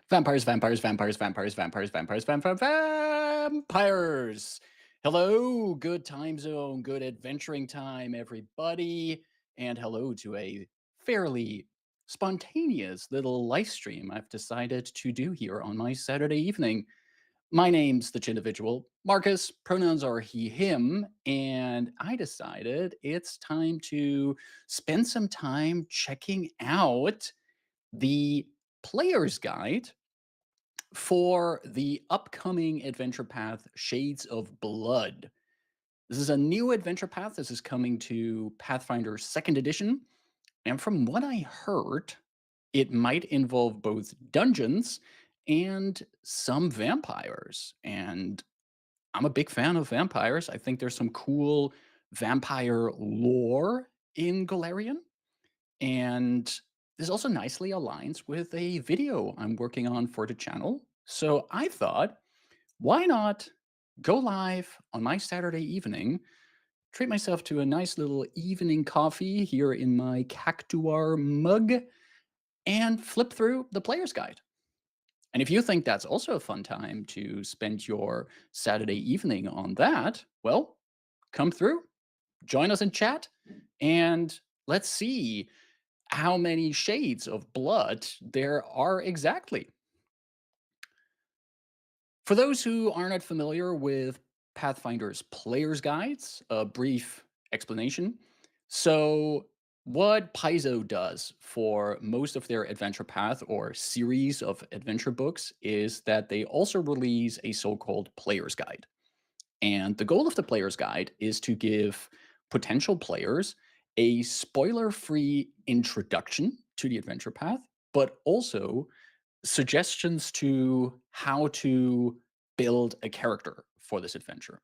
Vampires, vampires, vampires, vampires, vampires, vampires, vampires. Hello, good time zone, good adventuring time, everybody. And hello to a fairly spontaneous little live stream I've decided to do here on my Saturday evening. My name's the Chindividual. Marcus, pronouns are he, him, and I decided it's time to spend some time checking out the player's guide for the upcoming adventure path Shades of Blood. This is a new adventure path. This is coming to Pathfinder 2nd edition. And from what I heard, it might involve both dungeons and some vampires. And I'm a big fan of vampires. I think there's some cool vampire lore in Golarion. And this also nicely aligns with a video I'm working on for the channel. So I thought, why not go live on my Saturday evening, treat myself to a nice little evening coffee here in my Cactuar mug, and flip through the player's guide. And if you think that's also a fun time to spend your Saturday evening on that, well, come through, join us in chat, and let's see how many shades of blood there are exactly. For those who are not familiar with Pathfinder's player's guides, a brief explanation. So, what Paizo does for most of their adventure path or series of adventure books is that they also release a so called player's guide. And the goal of the player's guide is to give potential players a spoiler free introduction to the adventure path, but also suggestions to how to build a character for this adventure.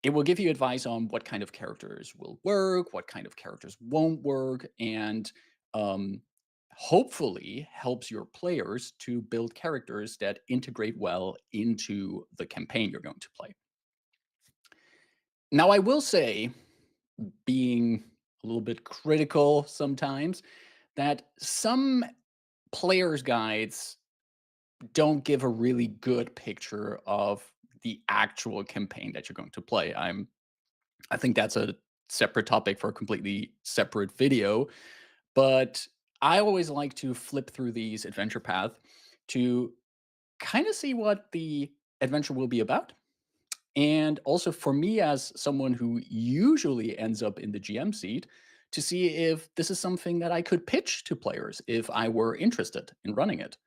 It will give you advice on what kind of characters will work, what kind of characters won't work, and um, hopefully helps your players to build characters that integrate well into the campaign you're going to play. Now, I will say, being a little bit critical sometimes, that some players' guides don't give a really good picture of the actual campaign that you're going to play. I think that's a separate topic for a completely separate video, but I always like to flip through these adventure path to kind of see what the adventure will be about. And also for me as someone who usually ends up in the GM seat, to see if this is something that I could pitch to players if I were interested in running it.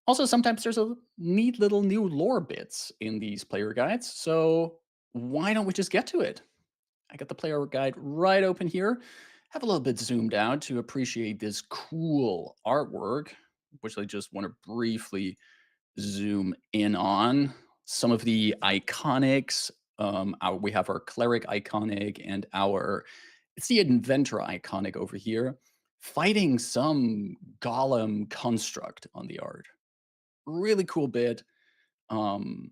Also, sometimes there's a neat little new lore bits in these player guides, so why don't we just get to it? I got the player guide right open here. Have a little bit zoomed out to appreciate this cool artwork, which I just want to briefly zoom in on. Some of the iconics. We have our cleric iconic and it's the inventor iconic over here, fighting some golem construct on the art. Really cool bit. Um,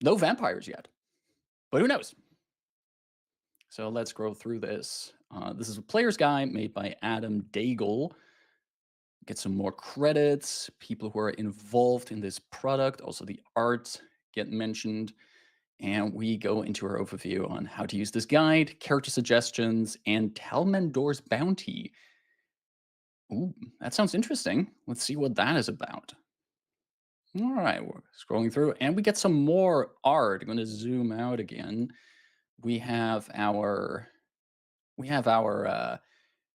no vampires yet, but who knows? So let's scroll through this. This is a player's guide made by Adam Daigle. Get some more credits, people who are involved in this product, also the art get mentioned. And we go into our overview on how to use this guide, character suggestions, and Telmendor's bounty. Ooh, that sounds interesting. Let's see what that is about. All right, we're scrolling through, and we get some more art. I'm going to zoom out again. We have our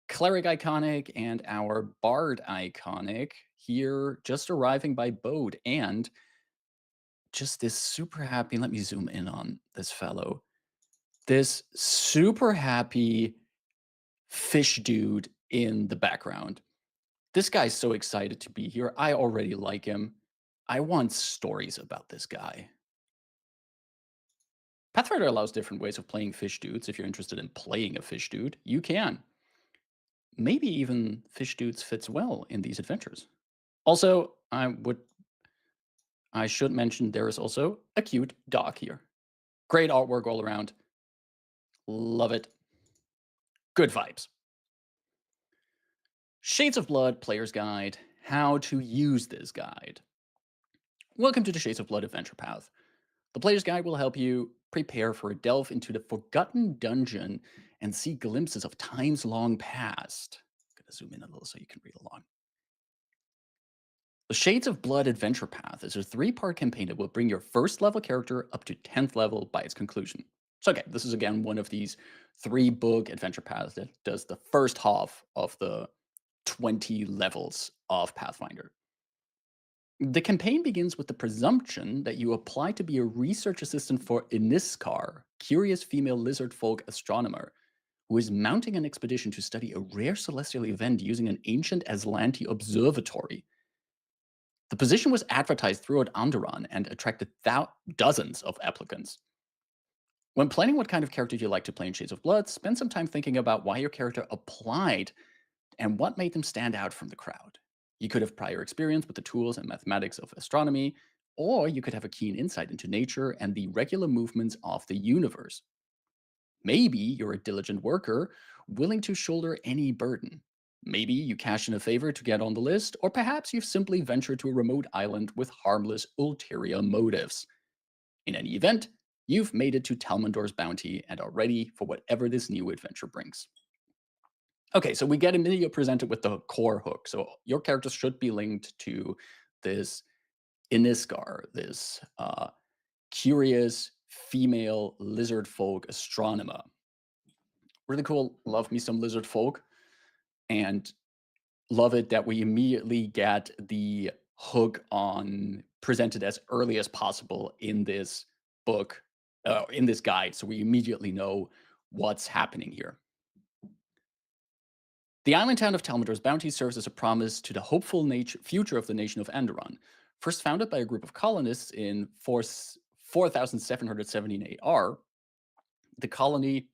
cleric iconic and our bard iconic here, just arriving by boat, and just this super happy. Let me zoom in on this fellow. This super happy fish dude in the background. This guy's so excited to be here. I already like him. I want stories about this guy. Pathfinder allows different ways of playing fish dudes. If you're interested in playing a fish dude, you can. Maybe even fish dudes fits well in these adventures. Also, I should mention there is also a cute dog here. Great artwork all around. Love it. Good vibes. Shades of Blood Player's Guide how to use this guide. Welcome to the Shades of Blood Adventure Path. The player's guide will help you prepare for a delve into the forgotten dungeon and see glimpses of times long past. I'm gonna zoom in a little so you can read along. The Shades of Blood Adventure Path is a three-part campaign that will bring your first level character up to 10th level by its conclusion. So again, this is again one of these 3-book adventure paths that does the first half of the 20 levels of Pathfinder. The campaign begins with the presumption that you apply to be a research assistant for Iniskar, curious female lizard folk astronomer, who is mounting an expedition to study a rare celestial event using an ancient Aslanti observatory. The position was advertised throughout Onderon and attracted dozens of applicants. When planning what kind of character you like to play in Shades of Blood, spend some time thinking about why your character applied and what made them stand out from the crowd. You could have prior experience with the tools and mathematics of astronomy, or you could have a keen insight into nature and the regular movements of the universe. Maybe you're a diligent worker, willing to shoulder any burden. Maybe you cash in a favor to get on the list, or perhaps you've simply ventured to a remote island with harmless ulterior motives. In any event, you've made it to Talmandor's bounty and are ready for whatever this new adventure brings. Okay, so we get immediately presented with the core hook. So your character should be linked to this Iniskar, this curious female lizard folk astronomer. Really cool. Love me some lizard folk. And love it that we immediately get the hook on presented as early as possible in this book, in this guide. So we immediately know what's happening here. The island town of Talmador's bounty serves as a promise to the hopeful future of the nation of Anderon. First founded by a group of colonists in 4778 AR, the colony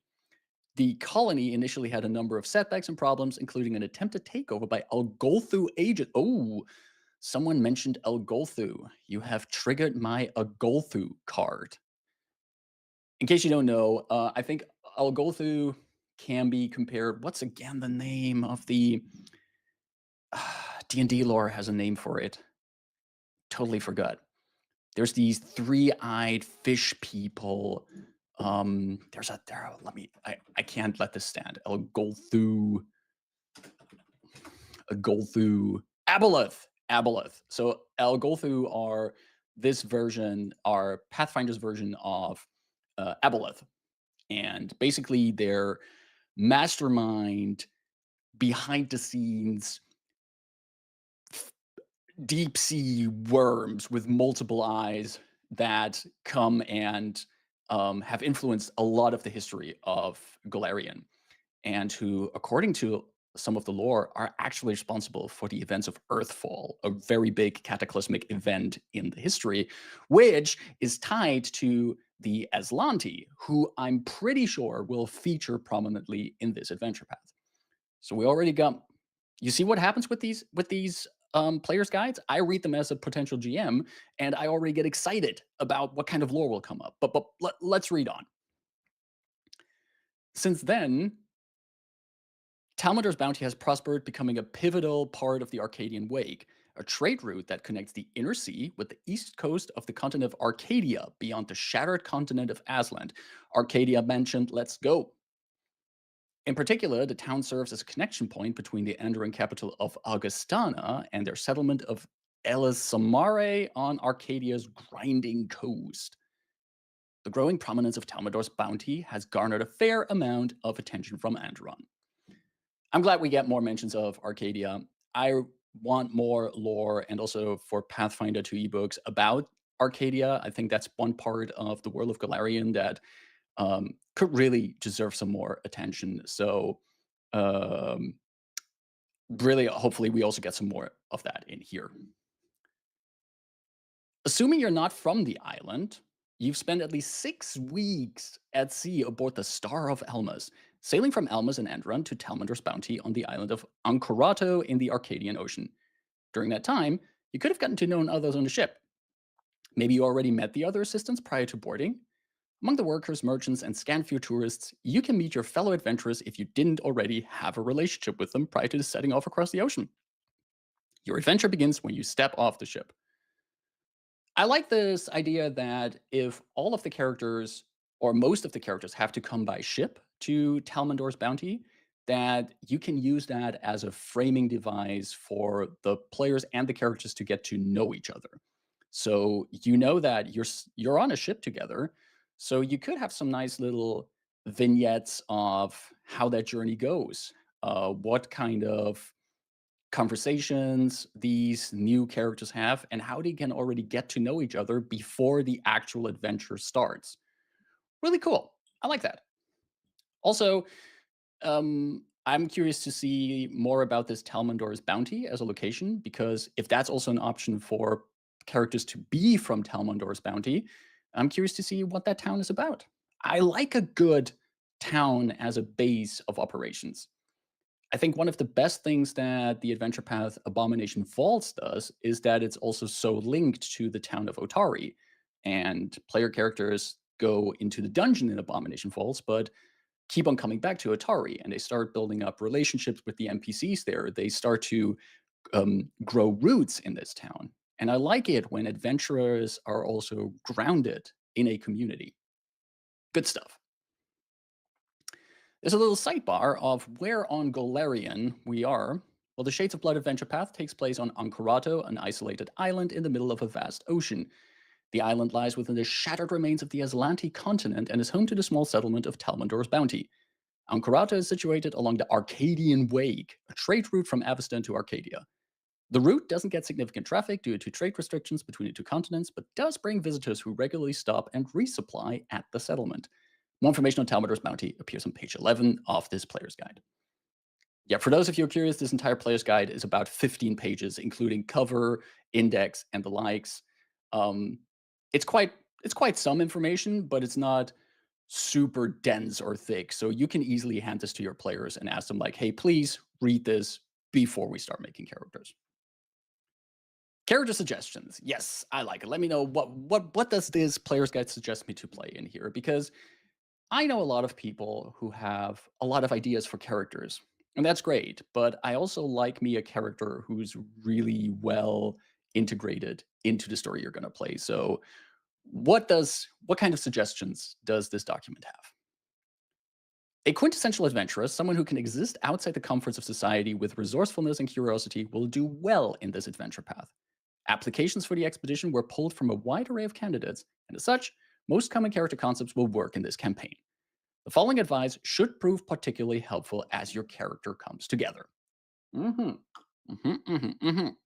initially had a number of setbacks and problems, including an attempted takeover by Algolthu agent. Oh, someone mentioned Algolthu. You have triggered my Algolthu card. In case you don't know, I think Algolthu can be compared. What's again the name of the D&D lore has a name for it. Totally forgot. There's these three-eyed fish people. I can't let this stand. Algolthu. Aboleth. So Algolthu are Pathfinder's version of Aboleth. And basically they're mastermind, behind the scenes, deep sea worms with multiple eyes that come and have influenced a lot of the history of Golarion, and who, according to some of the lore, are actually responsible for the events of Earthfall, a very big cataclysmic event in the history, which is tied to the Aslanti, who I'm pretty sure will feature prominently in this adventure path. So we already got. You see what happens with these players' guides? I read them as a potential GM, and I already get excited about what kind of lore will come up. But let's read on. Since then, Talmador's bounty has prospered, becoming a pivotal part of the Arcadian Wake, a trade route that connects the inner sea with the east coast of the continent of Arcadia beyond the shattered continent of Aslan. Arcadia mentioned, let's go. In particular, the town serves as a connection point between the Andorran capital of Augustana and their settlement of Elisamare on Arcadia's grinding coast. The growing prominence of Talmador's bounty has garnered a fair amount of attention from Anderon. I'm glad we get more mentions of Arcadia. I want more lore and also for Pathfinder 2 ebooks about Arcadia. I think that's one part of the world of Golarion that could really deserve some more attention. So really, hopefully we also get some more of that in here. Assuming you're not from the island, you've spent at least 6 weeks at sea aboard the Star of Elmas, sailing from Elmas and Anderon to Talmador's bounty on the island of Ancorato in the Arcadian Ocean. During that time, you could have gotten to know others on the ship. Maybe you already met the other assistants prior to boarding. Among the workers, merchants, and scant few tourists, you can meet your fellow adventurers if you didn't already have a relationship with them prior to setting off across the ocean. Your adventure begins when you step off the ship. I like this idea that if all of the characters or most of the characters have to come by ship to Talmandor's bounty, that you can use that as a framing device for the players and the characters to get to know each other. So you know that you're on a ship together. So you could have some nice little vignettes of how that journey goes. What kind of conversations these new characters have and how they can already get to know each other before the actual adventure starts. Really cool. I like that. Also, I'm curious to see more about this Talmandor's bounty as a location because if that's also an option for characters to be from Talmandor's bounty, I'm curious to see what that town is about. I like a good town as a base of operations. I think one of the best things that the Adventure Path Abomination Vaults does is that it's also so linked to the town of Otari. And player characters go into the dungeon in Abomination Vaults, but keep on coming back to Otari and they start building up relationships with the NPCs there. They start to grow roots in this town. And I like it when adventurers are also grounded in a community. Good stuff. There's a little sidebar of where on Golarion we are. Well, the Shades of Blood adventure path takes place on Ankurato, an isolated island in the middle of a vast ocean. The island lies within the shattered remains of the Aslanti continent and is home to the small settlement of Talmandor's Bounty. Ankurato is situated along the Arcadian Wake, a trade route from Avestan to Arcadia. The route doesn't get significant traffic due to trade restrictions between the two continents, but does bring visitors who regularly stop and resupply at the settlement. More information on Talmudor's bounty appears on page 11 of this player's guide. Yeah, for those of you who are curious, this entire player's guide is about 15 pages, including cover, index, and the likes. Um, it's quite it's quite some information, but it's not super dense or thick. So you can easily hand this to your players and ask them like, "Hey, please read this before we start making characters." Character suggestions. Yes, I like it. Let me know what does this player's guide suggest me to play in here because I know a lot of people who have a lot of ideas for characters, and that's great. But I also like me a character who's really well integrated into the story you're going to play. So, what kind of suggestions does this document have? A quintessential adventurer, someone who can exist outside the comforts of society with resourcefulness and curiosity, will do well in this adventure path. Applications for the expedition were pulled from a wide array of candidates, and as such, most common character concepts will work in this campaign. The following advice should prove particularly helpful as your character comes together. Mhm, mhm, mhm, mhm.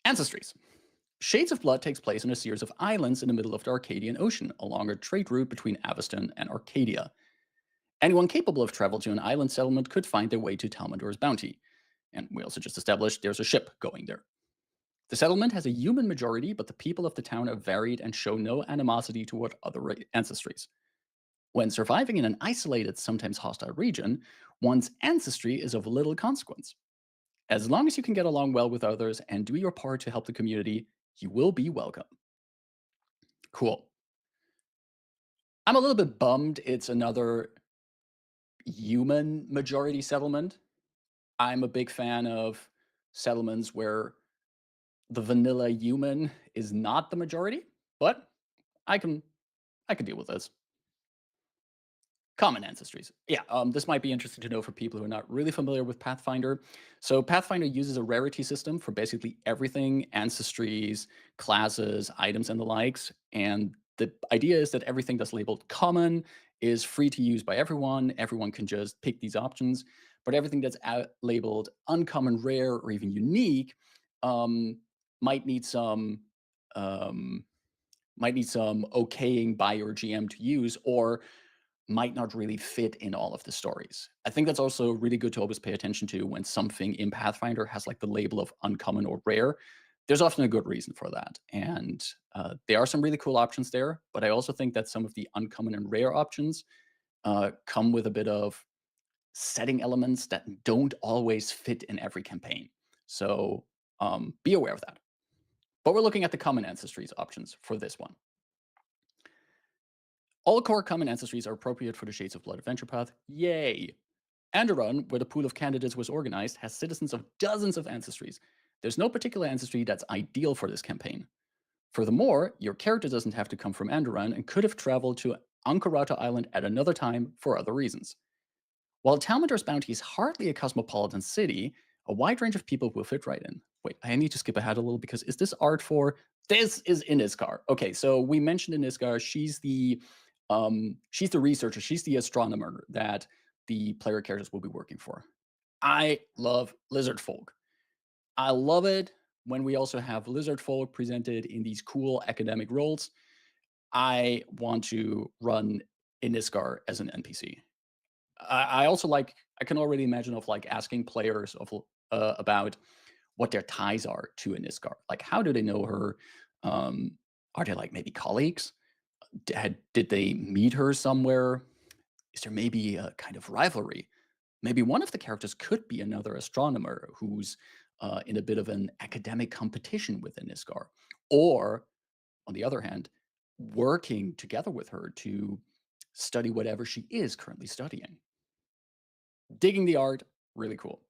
Ancestries. Shades of Blood takes place on a series of islands in the middle of the Arcadian Ocean, along a trade route between Avestan and Arcadia. Anyone capable of travel to an island settlement could find their way to Talmandor's bounty. And we also just established there's a ship going there. The settlement has a human majority, but the people of the town are varied and show no animosity toward other ancestries. When surviving in an isolated, sometimes hostile region, one's ancestry is of little consequence. As long as you can get along well with others and do your part to help the community, you will be welcome. Cool. I'm a little bit bummed it's another human majority settlement. I'm a big fan of settlements where the vanilla human is not the majority, but I can I can deal with this. Common ancestries. Yeah, this might be interesting to know for people who are not really familiar with Pathfinder. So, Pathfinder uses a rarity system for basically everything ancestries, classes, items, and the likes. And the idea is that everything that's labeled common is free to use by everyone. Everyone can just pick these options. But everything that's labeled uncommon, rare, or even unique um, might need some. Um, might need some okaying by your GM to use, or might not really fit in all of the stories. I think that's also really good to always pay attention to when something in Pathfinder has like the label of uncommon or rare. There's often a good reason for that. And there are some really cool options there. But I also think that some of the uncommon and rare options come with a bit of setting elements that don't always fit in every campaign. So be aware of that. But we're looking at the common ancestries options for this one. All core common ancestries are appropriate for the Shades of Blood adventure path. Yay! Anderon, where the pool of candidates was organized, has citizens of dozens of ancestries. There's no particular ancestry that's ideal for this campaign. Furthermore, your character doesn't have to come from Anderon and could have traveled to Ankarato Island at another time for other reasons. While Talmador's Bounty is hardly a cosmopolitan city, a wide range of people will fit right in. Wait, I need to skip ahead a little because is this art for this is Iniskar. Okay, so we mentioned Iniskar. She's the researcher, she's the astronomer that the player characters will be working for. I love lizard folk. I love it when we also have lizard folk presented in these cool academic roles. I want to run Iniskar as an NPC. I also like I can already imagine of like asking players about what their ties are to Iniskar. Like, how do they know her? Are they like maybe colleagues? Did they meet her somewhere? Is there maybe a kind of rivalry? Maybe one of the characters could be another astronomer who's in a bit of an academic competition with Iniskar, or on the other hand, working together with her to study whatever she is currently studying. Digging the art, really cool.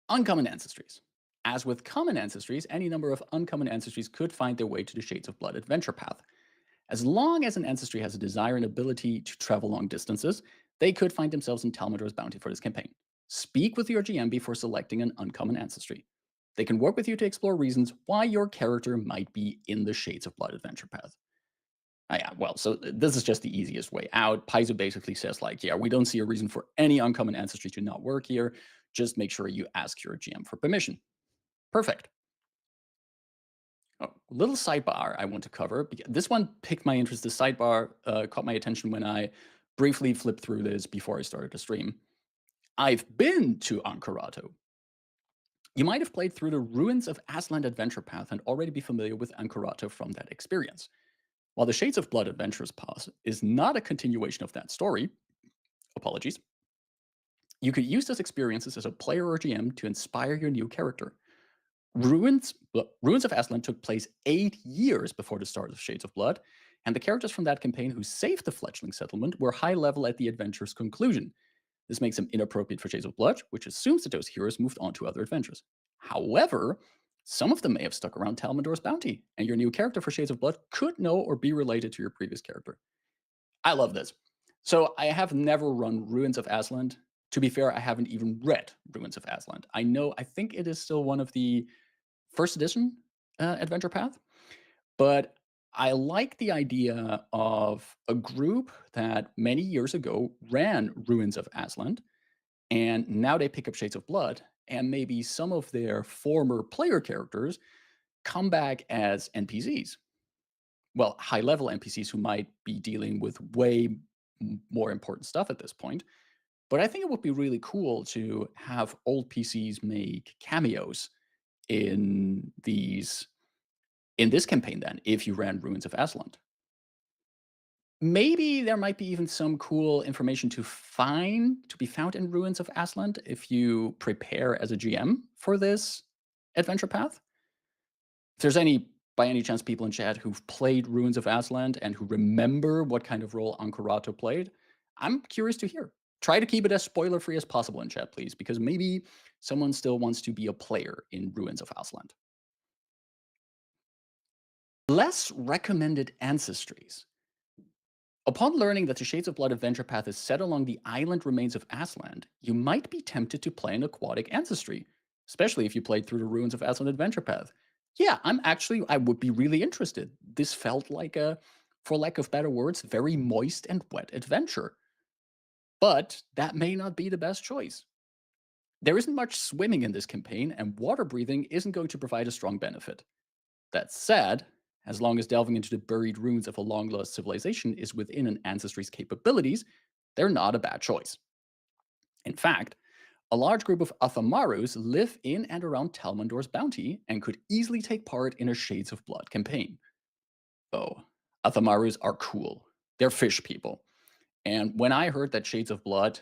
Uncommon ancestries. As with common ancestries, any number of uncommon ancestries could find their way to the Shades of Blood adventure path. As long as an ancestry has a desire and ability to travel long distances, they could find themselves in Talmador's Bounty for this campaign. Speak with your GM before selecting an uncommon ancestry. They can work with you to explore reasons why your character might be in the Shades of Blood adventure path. Yeah, well, so this is just the easiest way out. Paizo basically says, like, yeah, we don't see a reason for any uncommon ancestry to not work here. Just make sure you ask your GM for permission. Perfect. Oh, little sidebar I want to cover. This one piqued my interest. The sidebar caught my attention when I briefly flipped through this before I started the stream. I've been to Ankarato. You might have played through the Ruins of Aslan adventure path and already be familiar with Ankarato from that experience. While the Shades of Blood Adventures Path is not a continuation of that story, apologies, you could use those experiences as a player or GM to inspire your new character. Ruins of Aslan took place 8 years before the start of Shades of Blood, and the characters from that campaign who saved the fledgling settlement were high level at the adventure's conclusion. This makes them inappropriate for Shades of Blood, which assumes that those heroes moved on to other adventures. However, some of them may have stuck around Talmador's Bounty, and your new character for Shades of Blood could know or be related to your previous character. I love this. So I have never run Ruins of Aslan. To be fair, I haven't even read Ruins of Aslan. I think it is still one of the first edition adventure path, but I like the idea of a group that many years ago ran Ruins of Aslan, and now they pick up Shades of Blood, and maybe some of their former player characters come back as NPCs. Well, high level NPCs who might be dealing with way more important stuff at this point. But I think it would be really cool to have old PCs make cameos in these in this campaign then, if you ran Ruins of Aslan. Maybe there might be even some cool information to be found in Ruins of Aslan if you prepare as a GM for this adventure path. If there's any, by any chance, people in chat who've played Ruins of Aslan and who remember what kind of role Ankarato played, I'm curious to hear. Try to keep it as spoiler free as possible in chat, please, because maybe someone still wants to be a player in Ruins of Aslan. Less recommended ancestries. Upon learning that the Shades of Blood adventure path is set along the island remains of Aslan, you might be tempted to play an aquatic ancestry, especially if you played through the Ruins of Aslan adventure path. Yeah, I would be really interested. This felt like a, for lack of better words, very moist and wet adventure. But that may not be the best choice. There isn't much swimming in this campaign, and water breathing isn't going to provide a strong benefit. That said, as long as delving into the buried ruins of a long lost civilization is within an ancestry's capabilities, they're not a bad choice. In fact, a large group of Athamarus live in and around Talmandor's Bounty and could easily take part in a Shades of Blood campaign. Oh, Athamarus are cool. They're fish people. And when I heard that Shades of Blood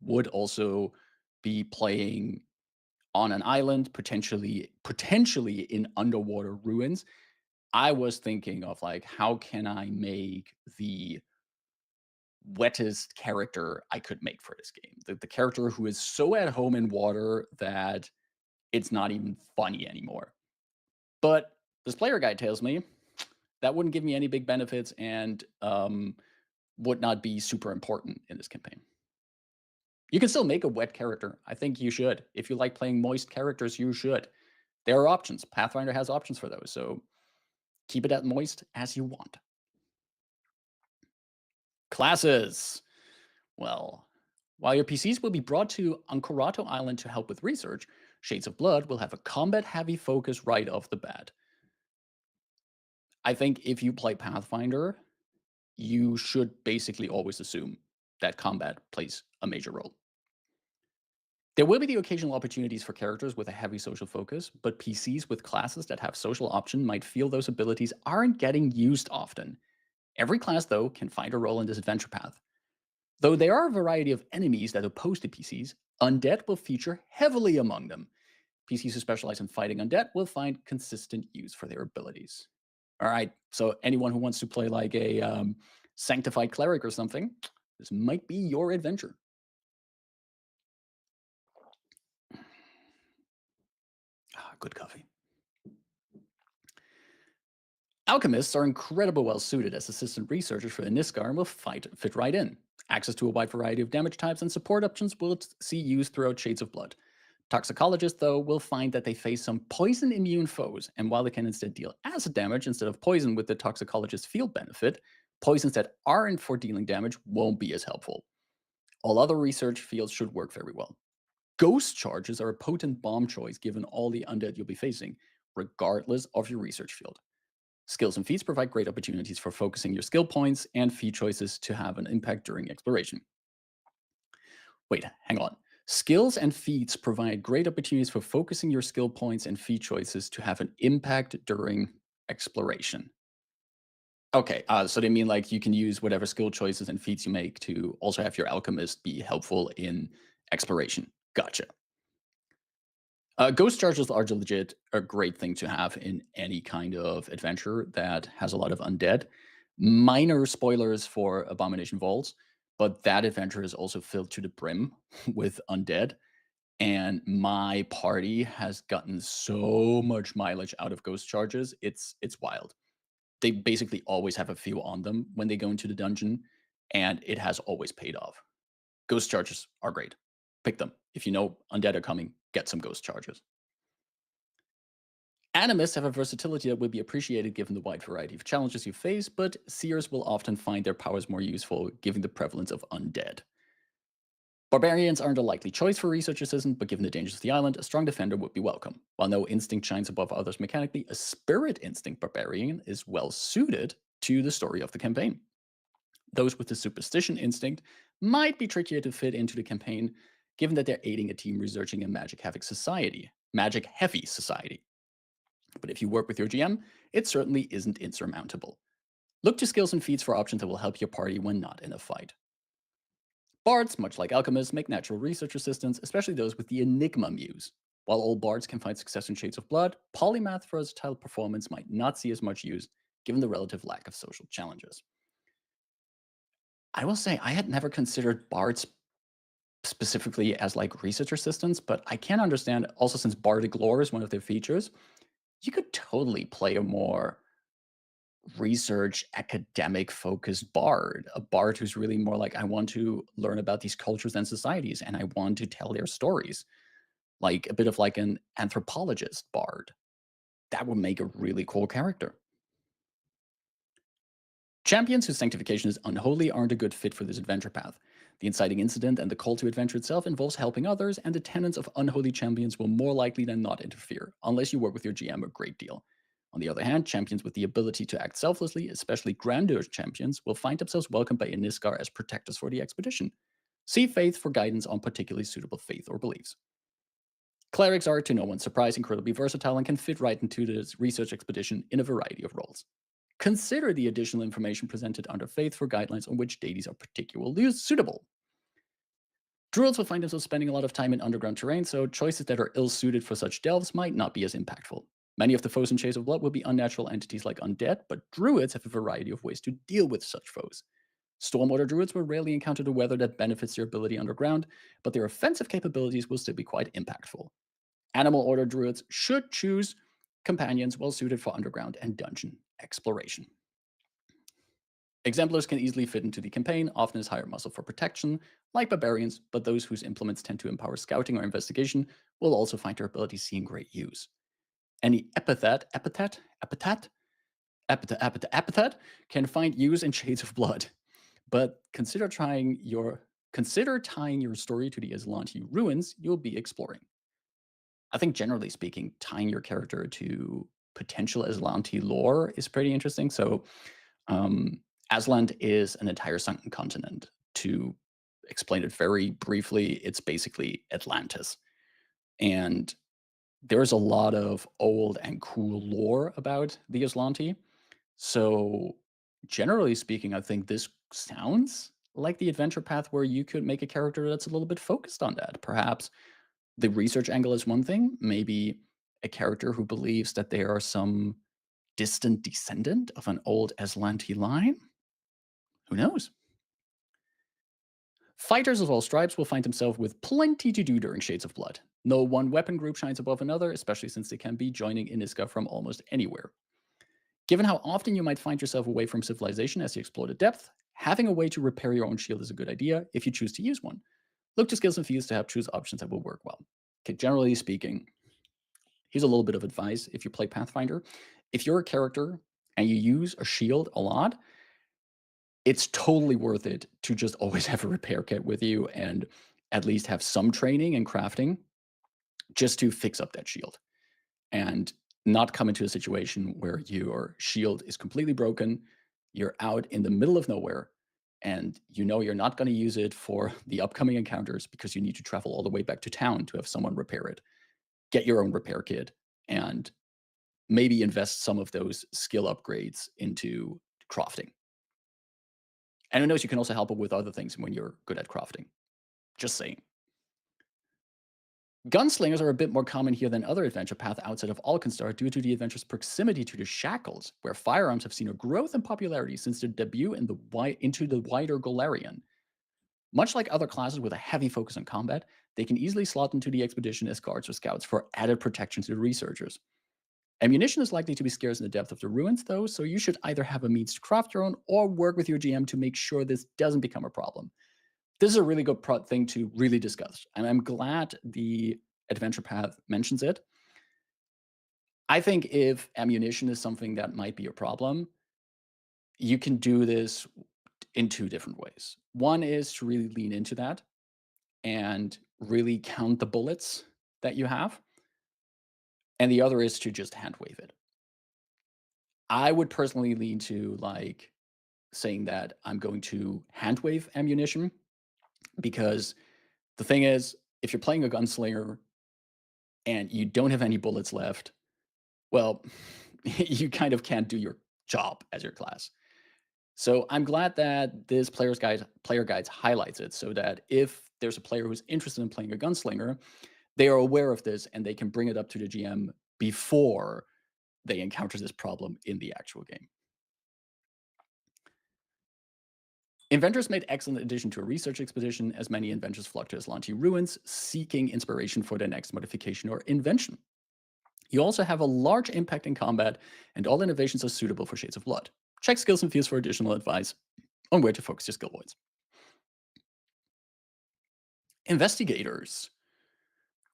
would also be playing on an island, potentially in underwater ruins, I was thinking of like, how can I make the wettest character I could make for this game. The character who is so at home in water that it's not even funny anymore. But this player guide tells me that wouldn't give me any big benefits and would not be super important in this campaign. You can still make a wet character. I think you should. If you like playing moist characters, you should. There are options. Pathfinder has options for those. So keep it as moist as you want. Classes. Well, while your PCs will be brought to Ancorato Island to help with research, Shades of Blood will have a combat heavy focus right off the bat. I think if you play Pathfinder, you should basically always assume that combat plays a major role. There will be the occasional opportunities for characters with a heavy social focus, but PCs with classes that have social option might feel those abilities aren't getting used often. Every class, though, can find a role in this adventure path. Though there are a variety of enemies that oppose the PCs, undead will feature heavily among them. PCs who specialize in fighting undead will find consistent use for their abilities. All right, so anyone who wants to play like a sanctified cleric or something, this might be your adventure. Good coffee. Alchemists are incredibly well suited as assistant researchers for the Niskar and will fit right in. Access to a wide variety of damage types and support options will see use throughout Shades of Blood. Toxicologists, though, will find that they face some poison immune foes, and while they can instead deal acid damage instead of poison with the toxicologist's field benefit, poisons that aren't for dealing damage won't be as helpful. All other research fields should work very well. Ghost charges are a potent bomb choice given all the undead you'll be facing, regardless of your research field. Skills and feats provide great opportunities for focusing your skill points and feat choices to have an impact during exploration. Wait, hang on. Skills and feats provide great opportunities for focusing your skill points and feat choices to have an impact during exploration. Okay, so they mean like you can use whatever skill choices and feats you make to also have your alchemist be helpful in exploration. Gotcha. Ghost charges are legit a great thing to have in any kind of adventure that has a lot of undead. Minor spoilers for Abomination Vaults, but that adventure is also filled to the brim with undead. And my party has gotten so much mileage out of ghost charges. It's wild. They basically always have a few on them when they go into the dungeon, and it has always paid off. Ghost charges are great. Pick them. If you know undead are coming, get some ghost charges. Animists have a versatility that will be appreciated given the wide variety of challenges you face, but seers will often find their powers more useful given the prevalence of undead. Barbarians aren't a likely choice for research assistant, but given the dangers of the island, a strong defender would be welcome. While no instinct shines above others mechanically, a spirit instinct barbarian is well suited to the story of the campaign. Those with the superstition instinct might be trickier to fit into the campaign, given that they're aiding a team researching a magic heavy society. But if you work with your GM, it certainly isn't insurmountable. Look to skills and feats for options that will help your party when not in a fight. Bards, much like alchemists, make natural research assistants, especially those with the Enigma Muse. While all bards can find success in Shades of Blood, polymath versatile performance might not see as much use given the relative lack of social challenges. I will say I had never considered bards specifically as like research assistants, but I can understand also since bardic lore is one of their features, you could totally play a more research academic focused bard, a bard who's really more like I want to learn about these cultures and societies and I want to tell their stories, like a bit of like an anthropologist bard. That would make a really cool character. Champions whose sanctification is unholy aren't a good fit for this adventure path. The inciting incident and the call to adventure itself involves helping others, and the tenets of unholy champions will more likely than not interfere, unless you work with your GM a great deal. On the other hand, champions with the ability to act selflessly, especially grandeur champions, will find themselves welcomed by Iniskar as protectors for the expedition. See Faith for guidance on particularly suitable faith or beliefs. Clerics are, to no one's surprise, incredibly versatile and can fit right into this research expedition in a variety of roles. Consider the additional information presented under Faith for guidelines on which deities are particularly suitable. Druids will find themselves spending a lot of time in underground terrain, so choices that are ill-suited for such delves might not be as impactful. Many of the foes in Shades of Blood will be unnatural entities like undead, but druids have a variety of ways to deal with such foes. Stormwater druids will rarely encounter the weather that benefits their ability underground, but their offensive capabilities will still be quite impactful. Animal order druids should choose companions well suited for underground and dungeon exploration. Exemplars can easily fit into the campaign, often as higher muscle for protection, like barbarians, but those whose implements tend to empower scouting or investigation will also find their abilities seeing great use. Any epithet can find use in Shades of Blood, but consider tying your story to the Aslanti ruins you'll be exploring. I think generally speaking, tying your character to potential Aslanti lore is pretty interesting. So, um, Aslant is an entire sunken continent. To explain it very briefly, it's basically Atlantis. And there's a lot of old and cool lore about the Aslanti. So, generally speaking, I think this sounds like the adventure path where you could make a character that's a little bit focused on that. Perhaps the research angle is one thing, maybe a character who believes that they are some distant descendant of an old Aslanti line. Who knows? Fighters of all stripes will find themselves with plenty to do during Shades of Blood. No one weapon group shines above another, especially since they can be joining Iniska from almost anywhere. Given how often you might find yourself away from civilization as you explore the depth, having a way to repair your own shield is a good idea if you choose to use one. Look to skills and feats to help choose options that will work well. Okay, generally speaking, here's a little bit of advice if you play Pathfinder. If you're a character and you use a shield a lot, it's totally worth it to just always have a repair kit with you and at least have some training and crafting just to fix up that shield and not come into a situation where your shield is completely broken, you're out in the middle of nowhere, and you know you're not going to use it for the upcoming encounters because you need to travel all the way back to town to have someone repair it. Get your own repair kit and maybe invest some of those skill upgrades into crafting. And who knows, you can also help it with other things when you're good at crafting. Just saying. Gunslingers are a bit more common here than other adventure paths outside of Alkenstar due to the adventure's proximity to the Shackles, where firearms have seen a growth in popularity since their debut into the wider Golarion. Much like other classes with a heavy focus on combat, they can easily slot into the expedition as guards or scouts for added protection to the researchers. Ammunition is likely to be scarce in the depth of the ruins, though, so you should either have a means to craft your own or work with your GM to make sure this doesn't become a problem. This is a really good thing to really discuss, and I'm glad the adventure path mentions it. I think if ammunition is something that might be a problem, you can do this in two different ways. One is to really lean into that and really count the bullets that you have, and the other is to just hand wave it. I would personally lean to like saying that I'm going to hand wave ammunition because the thing is, if you're playing a gunslinger and you don't have any bullets left, well, you kind of can't do your job as your class. So I'm glad that this player guides highlights it so that if there's a player who's interested in playing a gunslinger, they are aware of this and they can bring it up to the GM before they encounter this problem in the actual game. Inventors made excellent addition to a research expedition, as many inventors flocked to Aslanti ruins, seeking inspiration for their next modification or invention. You also have a large impact in combat, and all innovations are suitable for Shades of Blood. Check skills and feats for additional advice on where to focus your skill points. Investigators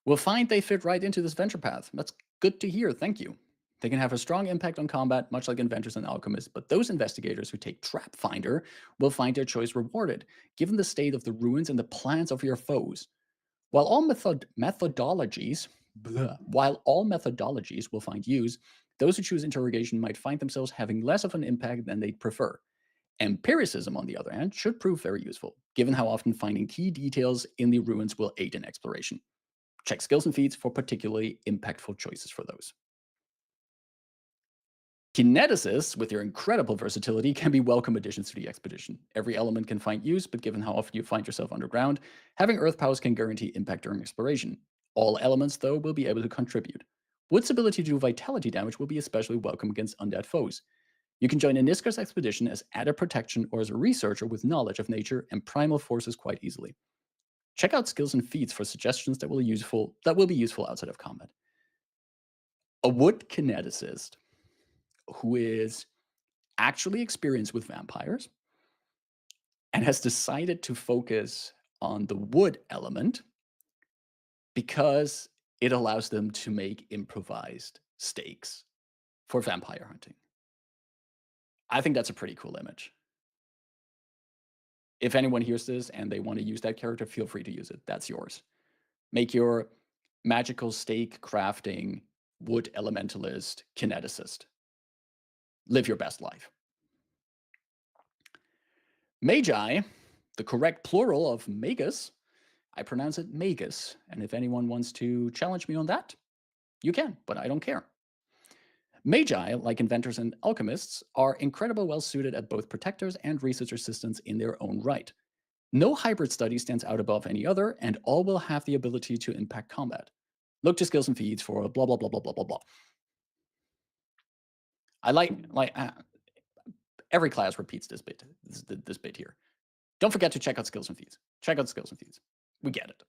will find they fit right into this venture path. That's good to hear, thank you. They can have a strong impact on combat, much like inventors and alchemists, but those investigators who take Trap Finder will find their choice rewarded, given the state of the ruins and the plans of your foes. While all methodologies will find use, those who choose interrogation might find themselves having less of an impact than they'd prefer. Empiricism, on the other hand, should prove very useful, given how often finding key details in the ruins will aid in exploration. Check skills and feats for particularly impactful choices for those. Kineticists, with their incredible versatility, can be welcome additions to the expedition. Every element can find use, but given how often you find yourself underground, having earth powers can guarantee impact during exploration. All elements, though, will be able to contribute. Wood's ability to do vitality damage will be especially welcome against undead foes. You can join a Niskar's expedition as added protection or as a researcher with knowledge of nature and primal forces quite easily. Check out skills and feats for suggestions that will be useful outside of combat. A wood kineticist who is actually experienced with vampires and has decided to focus on the wood element because it allows them to make improvised stakes for vampire hunting. I think that's a pretty cool image. If anyone hears this and they want to use that character, feel free to use it. That's yours. Make your magical stake crafting wood elementalist kineticist. Live your best life. Magi, the correct plural of magus, I pronounce it magus. And if anyone wants to challenge me on that, you can, but I don't care. Magi, like inventors and alchemists, are incredibly well suited at both protectors and research assistants in their own right. No hybrid study stands out above any other, and all will have the ability to impact combat. Look to skills and feeds for blah blah blah blah blah blah blah. I like every class repeats this bit here. Don't forget to check out skills and feeds. Check out skills and feeds. We get it.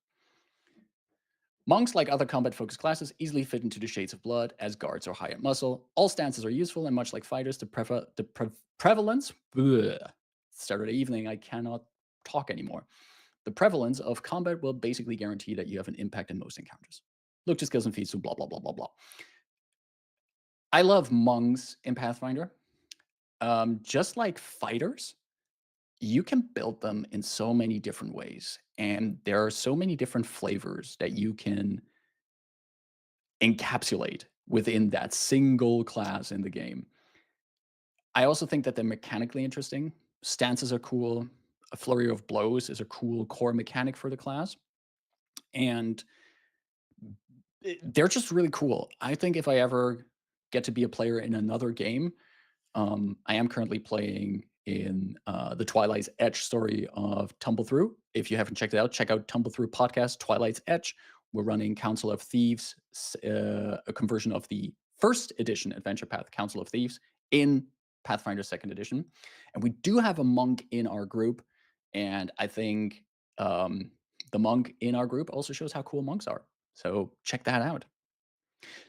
Monks, like other combat-focused classes, easily fit into the shades of blood as guards or high at muscle. All stances are useful, and much like fighters, the prevalence. Start of the evening, I cannot talk anymore. The prevalence of combat will basically guarantee that you have an impact in most encounters. Look to skills and feats to blah blah blah blah blah. I love monks in Pathfinder. Just like fighters, you can build them in so many different ways, and there are so many different flavors that you can encapsulate within that single class in the game. I also think that they're mechanically interesting. Stances are cool. A flurry of blows is a cool core mechanic for the class. And they're just really cool. I think if I ever get to be a player in another game, I am currently playing in the Twilight's Edge story of Tumble Through. If you haven't checked it out, check out Tumble Through podcast, Twilight's Edge. We're running Council of Thieves, a conversion of the first edition Adventure Path Council of Thieves in Pathfinder Second Edition, and we do have a monk in our group. And I think the monk in our group also shows how cool monks are. So check that out.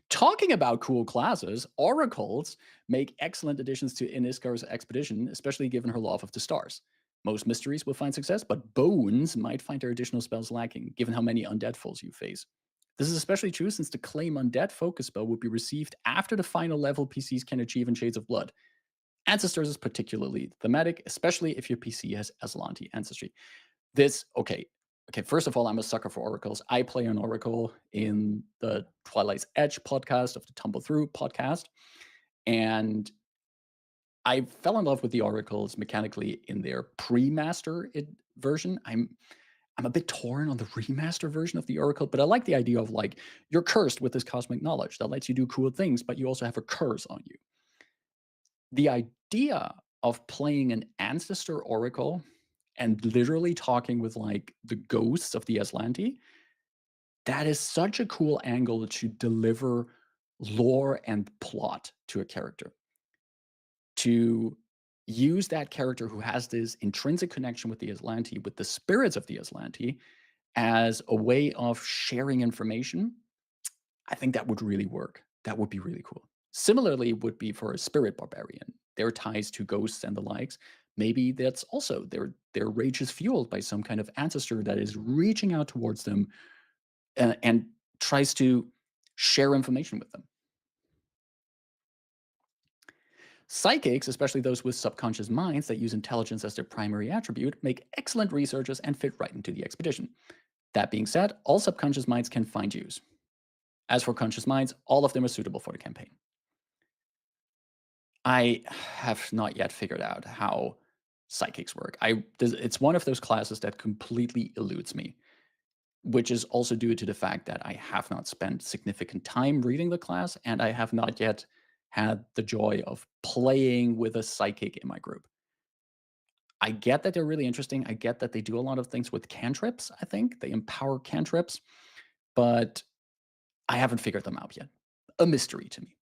Talking about cool classes, oracles make excellent additions to Iniskar's expedition, especially given her love of the stars. Most mysteries will find success, but bones might find their additional spells lacking, given how many undead foes you face. This is especially true since the Claim Undead focus spell would be received after the final level PCs can achieve in Shades of Blood. Ancestors is particularly thematic, especially if your PC has Aslanti Ancestry. Okay, first of all, I'm a sucker for oracles. I play an oracle in the Twilight's Edge podcast of the Tumble Through podcast, and I fell in love with the oracles mechanically in their pre-master version. I'm a bit torn on the remaster version of the oracle, but I like the idea of like you're cursed with this cosmic knowledge that lets you do cool things, but you also have a curse on you. The idea of playing an ancestor oracle and literally talking with like the ghosts of the Aslanti, that is such a cool angle to deliver lore and plot to a character. To use that character who has this intrinsic connection with the Aslanti, with the spirits of the Aslanti, as a way of sharing information, I think that would really work. That would be really cool. Similarly, would be for a spirit barbarian. Their ties to ghosts and the likes. Maybe that's also their rage is fueled by some kind of ancestor that is reaching out towards them and tries to share information with them. Psychics, especially those with subconscious minds that use intelligence as their primary attribute, make excellent researchers and fit right into the expedition. That being said, all subconscious minds can find use. As for conscious minds, all of them are suitable for the campaign. I have not yet figured out how psychics work. It's one of those classes that completely eludes me, which is also due to the fact that I have not spent significant time reading the class, and I have not yet had the joy of playing with a psychic in my group. I get that they're really interesting. I get that they do a lot of things with cantrips, I think. They empower cantrips, but I haven't figured them out yet. A mystery to me.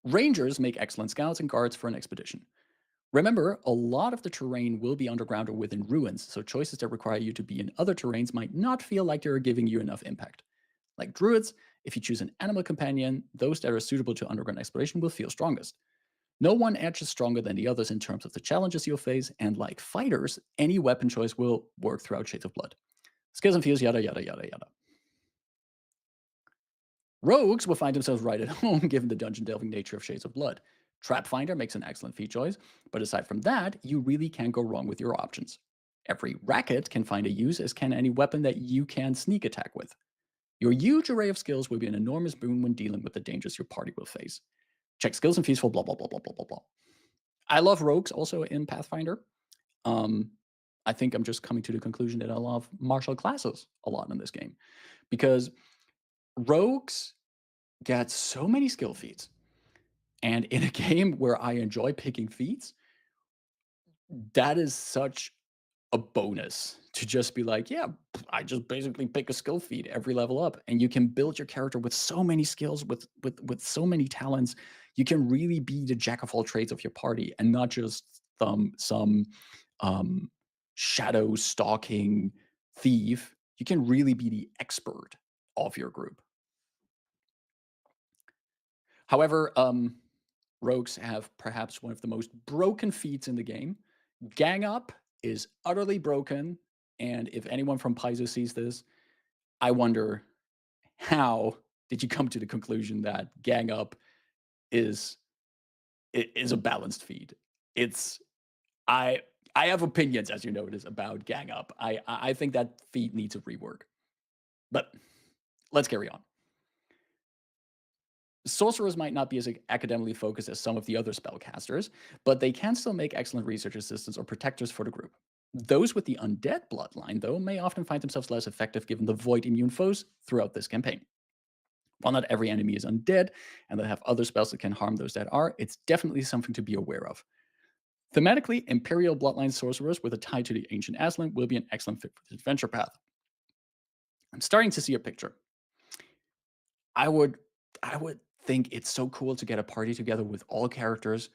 Rangers make excellent scouts and guards for an expedition. Remember, a lot of the terrain will be underground or within ruins, so choices that require you to be in other terrains might not feel like they're giving you enough impact. Like druids, if you choose an animal companion, those that are suitable to underground exploration will feel strongest. No one edge is stronger than the others in terms of the challenges you'll face, and like fighters, any weapon choice will work throughout Shades of Blood. Skills and feels, yada, yada, yada, yada. Rogues will find themselves right at home given the dungeon delving nature of Shades of Blood. Trap Finder makes an excellent feat choice, but aside from that, you really can't go wrong with your options. Every racket can find a use, as can any weapon that you can sneak attack with. Your huge array of skills will be an enormous boon when dealing with the dangers your party will face. Check skills and feats for blah, blah, blah, blah, blah, blah, blah. I love rogues also in Pathfinder. Um, I think I'm just coming to the conclusion that I love martial classes a lot in this game because rogues get so many skill feats. And in a game where I enjoy picking feats, that is such a bonus to just be like, yeah, I just basically pick a skill feat every level up, and you can build your character with so many skills, with so many talents. You can really be the jack of all trades of your party, and not just some um, shadow stalking thief. You can really be the expert of your group. However, rogues have perhaps one of the most broken feats in the game. Gang up is utterly broken, and if anyone from Paizo sees this, I wonder how did you come to the conclusion that gang up is a balanced feat? It's I I have opinions, as you notice, about gang up. I think that feat needs a rework. But let's carry on. Sorcerers might not be as academically focused as some of the other spellcasters, but they can still make excellent research assistants or protectors for the group. Those with the undead bloodline, though, may often find themselves less effective given the void immune foes throughout this campaign. While not every enemy is undead, and they have other spells that can harm those that are, it's definitely something to be aware of. Thematically, Imperial Bloodline sorcerers with a tie to the ancient Aslan will be an excellent fit for this adventure path. I'm starting to see a picture. I would think it's so cool to get a party together with all characters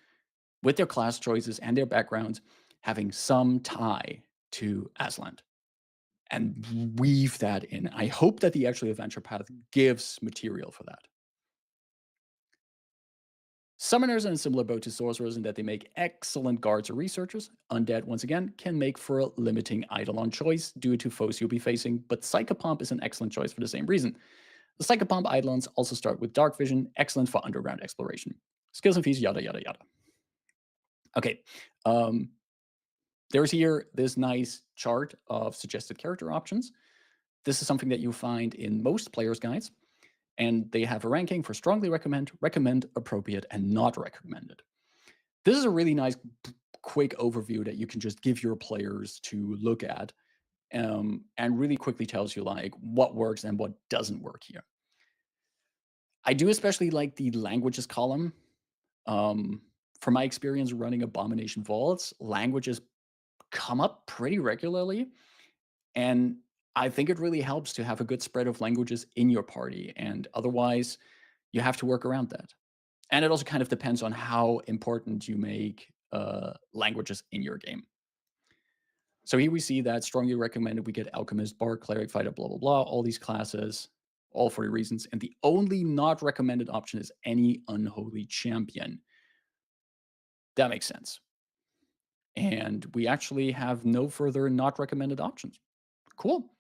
with their class choices and their backgrounds having some tie to Aslan and weave that in. I hope that the actual adventure path gives material for that. Summoners are in a similar boat to sorcerers in that they make excellent guards or researchers. Undead, once again, can make for a limiting Eidolon choice due to foes you'll be facing, but Psychopomp is an excellent choice for the same reason. The Psychopomp Eidolons also start with Dark Vision, excellent for underground exploration. Skills and feats, yada, yada, yada. Okay, there's here this nice chart of suggested character options. This is something that you find in most players' guides, and they have a ranking for strongly recommend, recommend, appropriate, and not recommended. This is a really nice, quick overview that you can just give your players to look at, and really quickly tells you like what works and what doesn't work here. I do especially like the languages column. From my experience running Abomination Vaults, languages come up pretty regularly, and I think it really helps to have a good spread of languages in your party, and otherwise, you have to work around that. And it also kind of depends on how important you make languages in your game. So here we see that strongly recommended we get Alchemist, Bard, Cleric, Fighter, blah, blah, blah, all these classes, all for reasons. And the only not recommended option is any Unholy Champion. That makes sense. And we actually have no further not recommended options. Cool.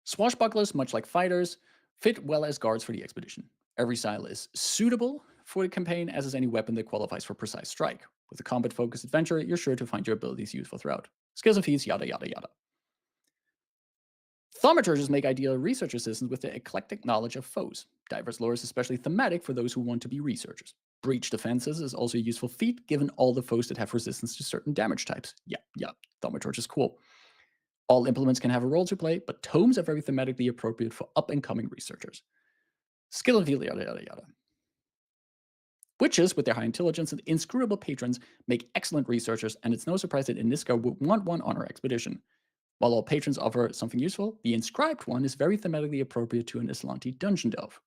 Swashbucklers, much like fighters, fit well as guards for the expedition. Every style is suitable for the campaign, as is any weapon that qualifies for precise strike. With a combat-focused adventure, you're sure to find your abilities useful throughout. Skills and feats, yada, yada, yada. Thaumaturges make ideal research assistants with their eclectic knowledge of foes. Diverse lore is especially thematic for those who want to be researchers. Breach defenses is also a useful feat, given all the foes that have resistance to certain damage types. Yeah, Thaumaturge is cool. All implements can have a role to play, but tomes are very thematically appropriate for up-and-coming researchers. Skill and feel, yada, yada, yada. Witches, with their high intelligence and inscrutable patrons, make excellent researchers, and it's no surprise that Iniska would want one on our expedition. While all patrons offer something useful, the inscribed one is very thematically appropriate to an Islanti dungeon delve.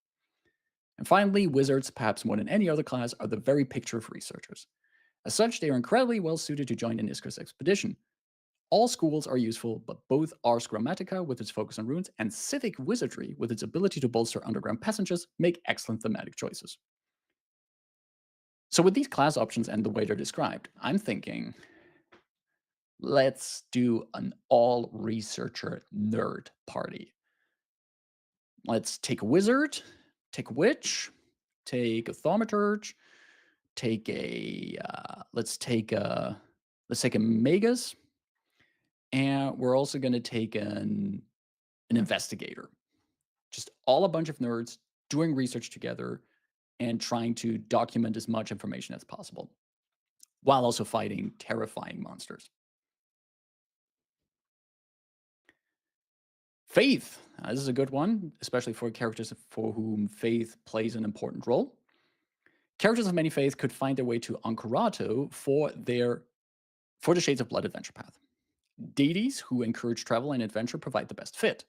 And finally, wizards, perhaps more than any other class, are the very picture of researchers. As such, they are incredibly well suited to join an Iskris expedition. All schools are useful, but both Ars Grammatica, with its focus on runes, and Civic Wizardry, with its ability to bolster underground passengers, make excellent thematic choices. So, with these class options and the way they're described, I'm thinking let's do an all researcher nerd party. Let's take a wizard, take a witch, take a thaumaturge, take a let's take a magus, and we're also going to take an investigator. Just all a bunch of nerds doing research together and trying to document as much information as possible while also fighting terrifying monsters. Faith. This is a good one, especially for characters for whom faith plays an important role. Characters of many faiths could find their way to Ancorato for the Shades of Blood adventure path. Deities who encourage travel and adventure provide the best fit.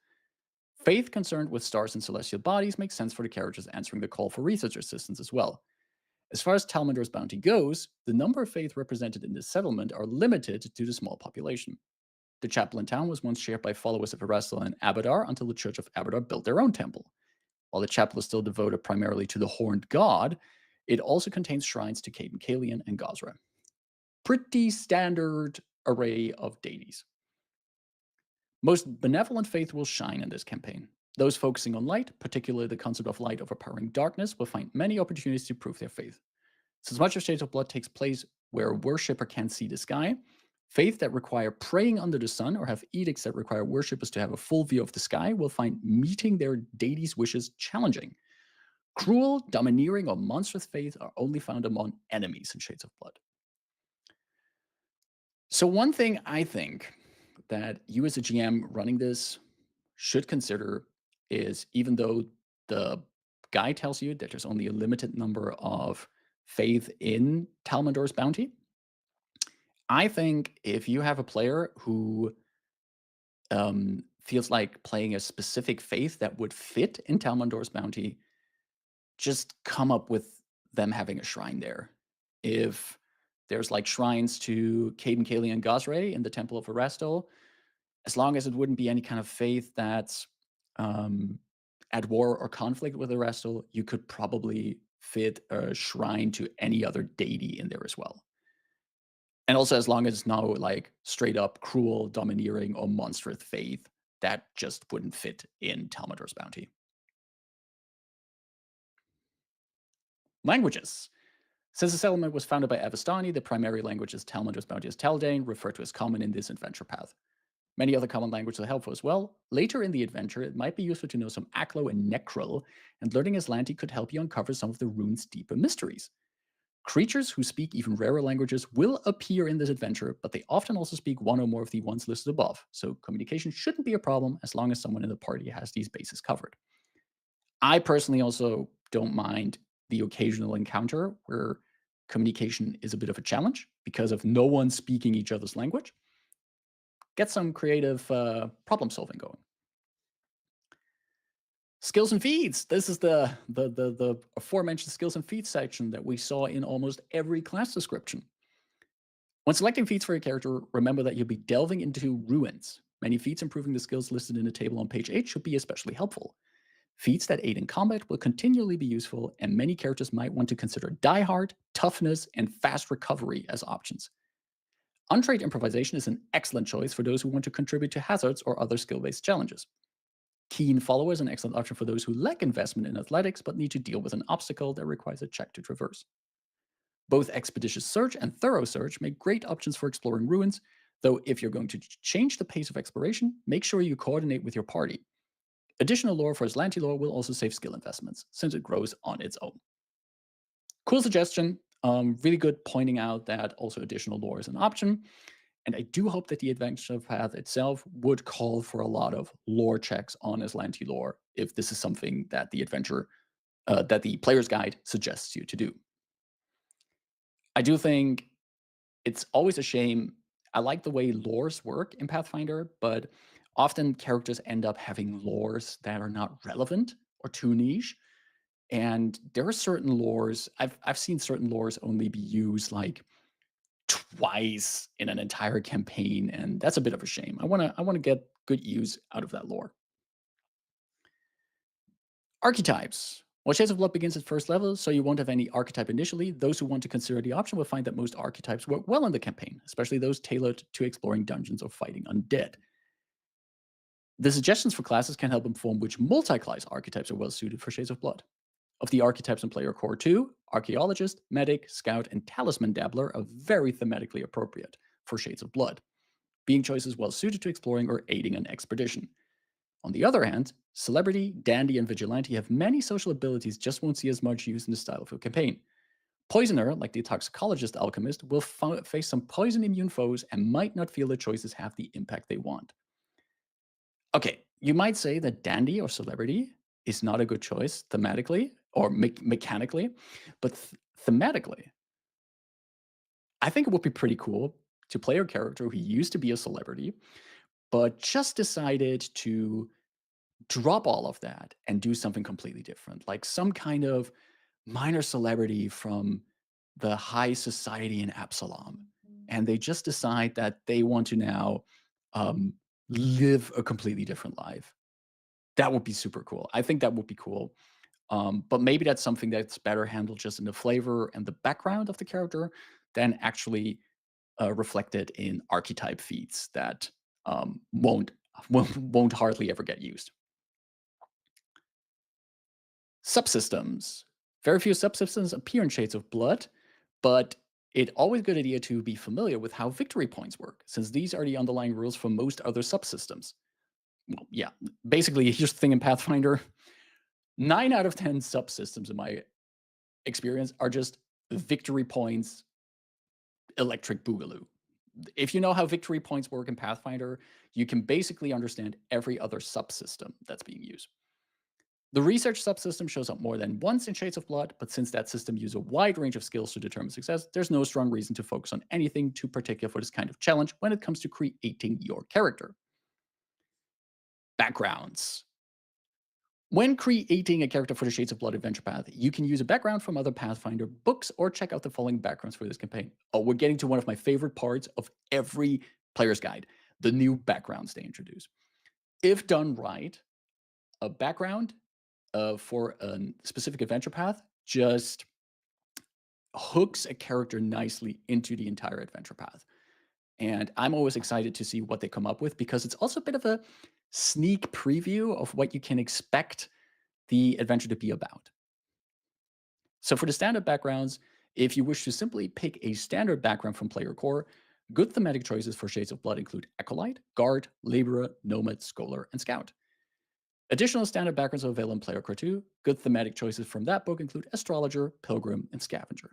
Faith concerned with stars and celestial bodies makes sense for the characters answering the call for research assistance as well. As far as Talmudor's bounty goes, the number of faith represented in this settlement are limited to the small population. The chapel in town was once shared by followers of Erastil and Abadar until the Church of Abadar built their own temple. While the chapel is still devoted primarily to the horned god, it also contains shrines to Caden Kalian and Gazra. Pretty standard array of deities. Most benevolent faith will shine in this campaign. Those focusing on light, particularly the concept of light overpowering darkness, will find many opportunities to prove their faith. Since much of Shades of Blood takes place where a worshipper can't see the sky, faith that require praying under the sun or have edicts that require worshippers to have a full view of the sky will find meeting their deity's wishes challenging. Cruel, domineering, or monstrous faith are only found among enemies in Shades of Blood. So, one thing I think that you as a GM running this should consider is even though the guy tells you that there's only a limited number of faith in Talmudor's bounty, I think if you have a player who feels like playing a specific faith that would fit in Talmudor's bounty, just come up with them having a shrine there. If there's like shrines to Caden, Kaylee, and Gosray in the Temple of Erastil, as long as it wouldn't be any kind of faith that's um, at war or conflict with Erastil, you could probably fit a shrine to any other deity in there as well. And also, as long as it's not like straight up cruel, domineering, or monstrous faith, that just wouldn't fit in Talmudor's bounty. Languages. Since the settlement was founded by Avastani, the primary language is Talmudor's bounty is Taldane, referred to as common in this adventure path. Many other common languages are helpful as well. Later in the adventure, it might be useful to know some Aklo and Necrol, and learning Aslanti could help you uncover some of the rune's deeper mysteries. Creatures who speak even rarer languages will appear in this adventure, but they often also speak one or more of the ones listed above, so communication shouldn't be a problem as long as someone in the party has these bases covered. I personally also don't mind the occasional encounter where communication is a bit of a challenge because of no one speaking each other's language. Get some creative problem solving going. Skills and feats. This is the aforementioned skills and feats section that we saw in almost every class description. When selecting feats for your character, remember that you'll be delving into ruins. Many feats improving the skills listed in the table on page 8 should be especially helpful. Feats that aid in combat will continually be useful, and many characters might want to consider Die Hard, Toughness, and Fast Recovery as options. Untrained Improvisation is an excellent choice for those who want to contribute to hazards or other skill-based challenges. Keen Follower is an excellent option for those who lack investment in athletics but need to deal with an obstacle that requires a check to traverse. Both Expeditious Search and Thorough Search make great options for exploring ruins, though if you're going to change the pace of exploration, make sure you coordinate with your party. Additional lore for Aslanti lore will also save skill investments, since it grows on its own. Cool suggestion. Really good pointing out that also additional lore is an option. And I do hope that the adventure path itself would call for a lot of lore checks on Aslanti lore if this is something that that the player's guide suggests you to do. I do think it's always a shame. I like the way lores work in Pathfinder, but often characters end up having lores that are not relevant or too niche. And there are certain lores, I've seen certain lores only be used like twice in an entire campaign, and that's a bit of a shame. I wanna get good use out of that lore. Archetypes. While Shades of Blood begins at first level, so you won't have any archetype initially, those who want to consider the option will find that most archetypes work well in the campaign, especially those tailored to exploring dungeons or fighting undead. The suggestions for classes can help inform which multi-class archetypes are well suited for Shades of Blood. Of the archetypes in Player Core 2, Archaeologist, Medic, Scout, and Talisman Dabbler are very thematically appropriate for Shades of Blood, being choices well suited to exploring or aiding an expedition. On the other hand, Celebrity, Dandy, and Vigilante have many social abilities just won't see as much use in the style of your campaign. Poisoner, like the Toxicologist Alchemist, will face some poison-immune foes and might not feel the choices have the impact they want. Okay, you might say that Dandy or Celebrity is not a good choice thematically or mechanically, but thematically, I think it would be pretty cool to play a character who used to be a celebrity, but just decided to drop all of that and do something completely different, like some kind of minor celebrity from the high society in Absalom. And they just decide that they want to now um, live a completely different life. That would be super cool. I think that would be cool. But maybe that's something that's better handled just in the flavor and the background of the character than actually reflected in archetype feats that won't won't hardly ever get used. Subsystems. Very few subsystems appear in Shades of Blood, but it's always a good idea to be familiar with how victory points work, since these are the underlying rules for most other subsystems. Well, yeah, basically, here's the thing in Pathfinder: 9 out of 10 subsystems, in my experience, are just victory points, electric boogaloo. If you know how victory points work in Pathfinder, you can basically understand every other subsystem that's being used. The research subsystem shows up more than once in Shades of Blood, but since that system uses a wide range of skills to determine success, there's no strong reason to focus on anything too particular for this kind of challenge when it comes to creating your character. Backgrounds. When creating a character for the Shades of Blood adventure path, you can use a background from other Pathfinder books or check out the following backgrounds for this campaign. Oh, we're getting to one of my favorite parts of every player's guide: the new backgrounds they introduce. If done right, a background for a specific adventure path just hooks a character nicely into the entire adventure path. And I'm always excited to see what they come up with because it's also a bit of a sneak preview of what you can expect the adventure to be about. So for the standard backgrounds, if you wish to simply pick a standard background from Player Core, good thematic choices for Shades of Blood include Acolyte, Guard, Laborer, Nomad, Scholar, and Scout. Additional standard backgrounds are available in Player Core 2. Good thematic choices from that book include Astrologer, Pilgrim, and Scavenger.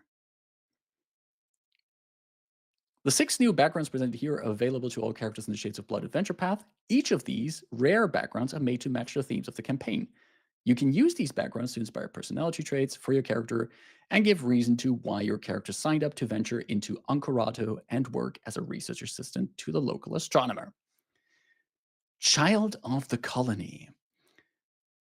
The 6 new backgrounds presented here are available to all characters in the Shades of Blood adventure path. Each of these rare backgrounds are made to match the themes of the campaign. You can use these backgrounds to inspire personality traits for your character and give reason to why your character signed up to venture into Ancorato and work as a research assistant to the local astronomer. Child of the Colony.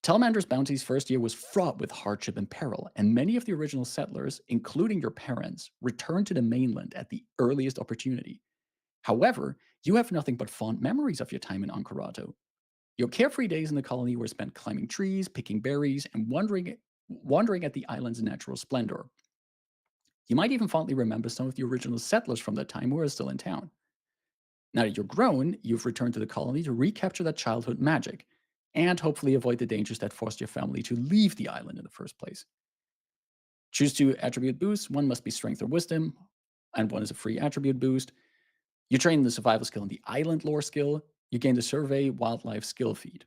Talamander's Bounty's first year was fraught with hardship and peril, and many of the original settlers, including your parents, returned to the mainland at the earliest opportunity. However, you have nothing but fond memories of your time in Ancorato. Your carefree days in the colony were spent climbing trees, picking berries, and wandering at the island's natural splendor. You might even fondly remember some of the original settlers from that time who are still in town. Now that you're grown, you've returned to the colony to recapture that childhood magic and hopefully avoid the dangers that forced your family to leave the island in the first place. Choose 2 attribute boosts. One must be strength or wisdom, and one is a free attribute boost. You train the survival skill and the island lore skill. You gain the survey wildlife skill feed.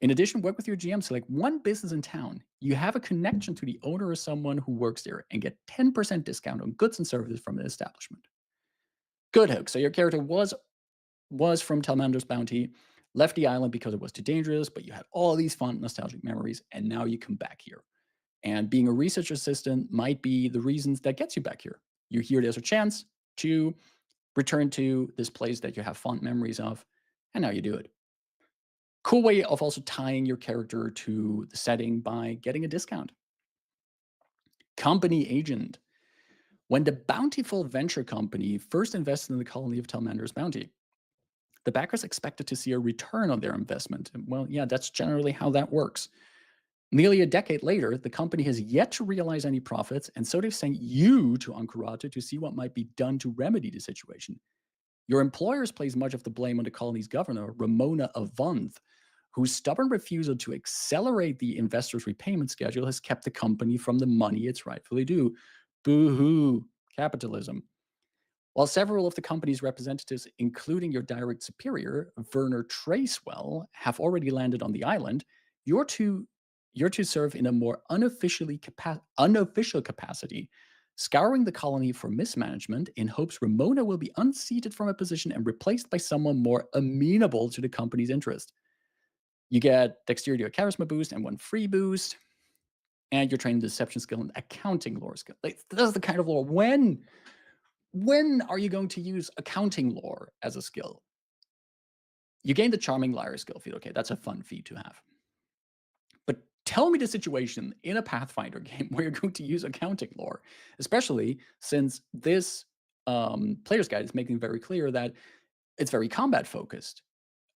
In addition, work with your GM, select one business in town. You have a connection to the owner or someone who works there and get 10% discount on goods and services from the establishment. Good hook. So your character was from Telmander's Bounty, left the island because it was too dangerous, but you had all these fun, nostalgic memories, and now you come back here. And being a research assistant might be the reasons that gets you back here. You're here, there's a chance to return to this place that you have fond memories of, and now you do it. Cool way of also tying your character to the setting by getting a discount. Company agent. When the bountiful venture company first invested in the colony of Telmander's bounty, the backers expected to see a return on their investment. Well, yeah, that's generally how that works. Nearly a decade later, the company has yet to realize any profits, and so they've sent you to Ankarata to see what might be done to remedy the situation. Your employers place much of the blame on the colony's governor, Ramona Avonth, whose stubborn refusal to accelerate the investors' repayment schedule has kept the company from the money it's rightfully due. Boo hoo, capitalism. While several of the company's representatives, including your direct superior, Werner Tracewell, have already landed on the island, you're to, you're to serve in a more unofficial capacity, scouring the colony for mismanagement in hopes Ramona will be unseated from a position and replaced by someone more amenable to the company's interest. You get dexterity or charisma boost and one free boost, and you're trained in deception skill and accounting lore skill. Like, that's the kind of lore. When are you going to use accounting lore as a skill? You gain the charming liar skill feat. Okay, that's a fun feat to have. But tell me the situation in a Pathfinder game where you're going to use accounting lore, especially since this player's guide is making very clear that it's very combat focused.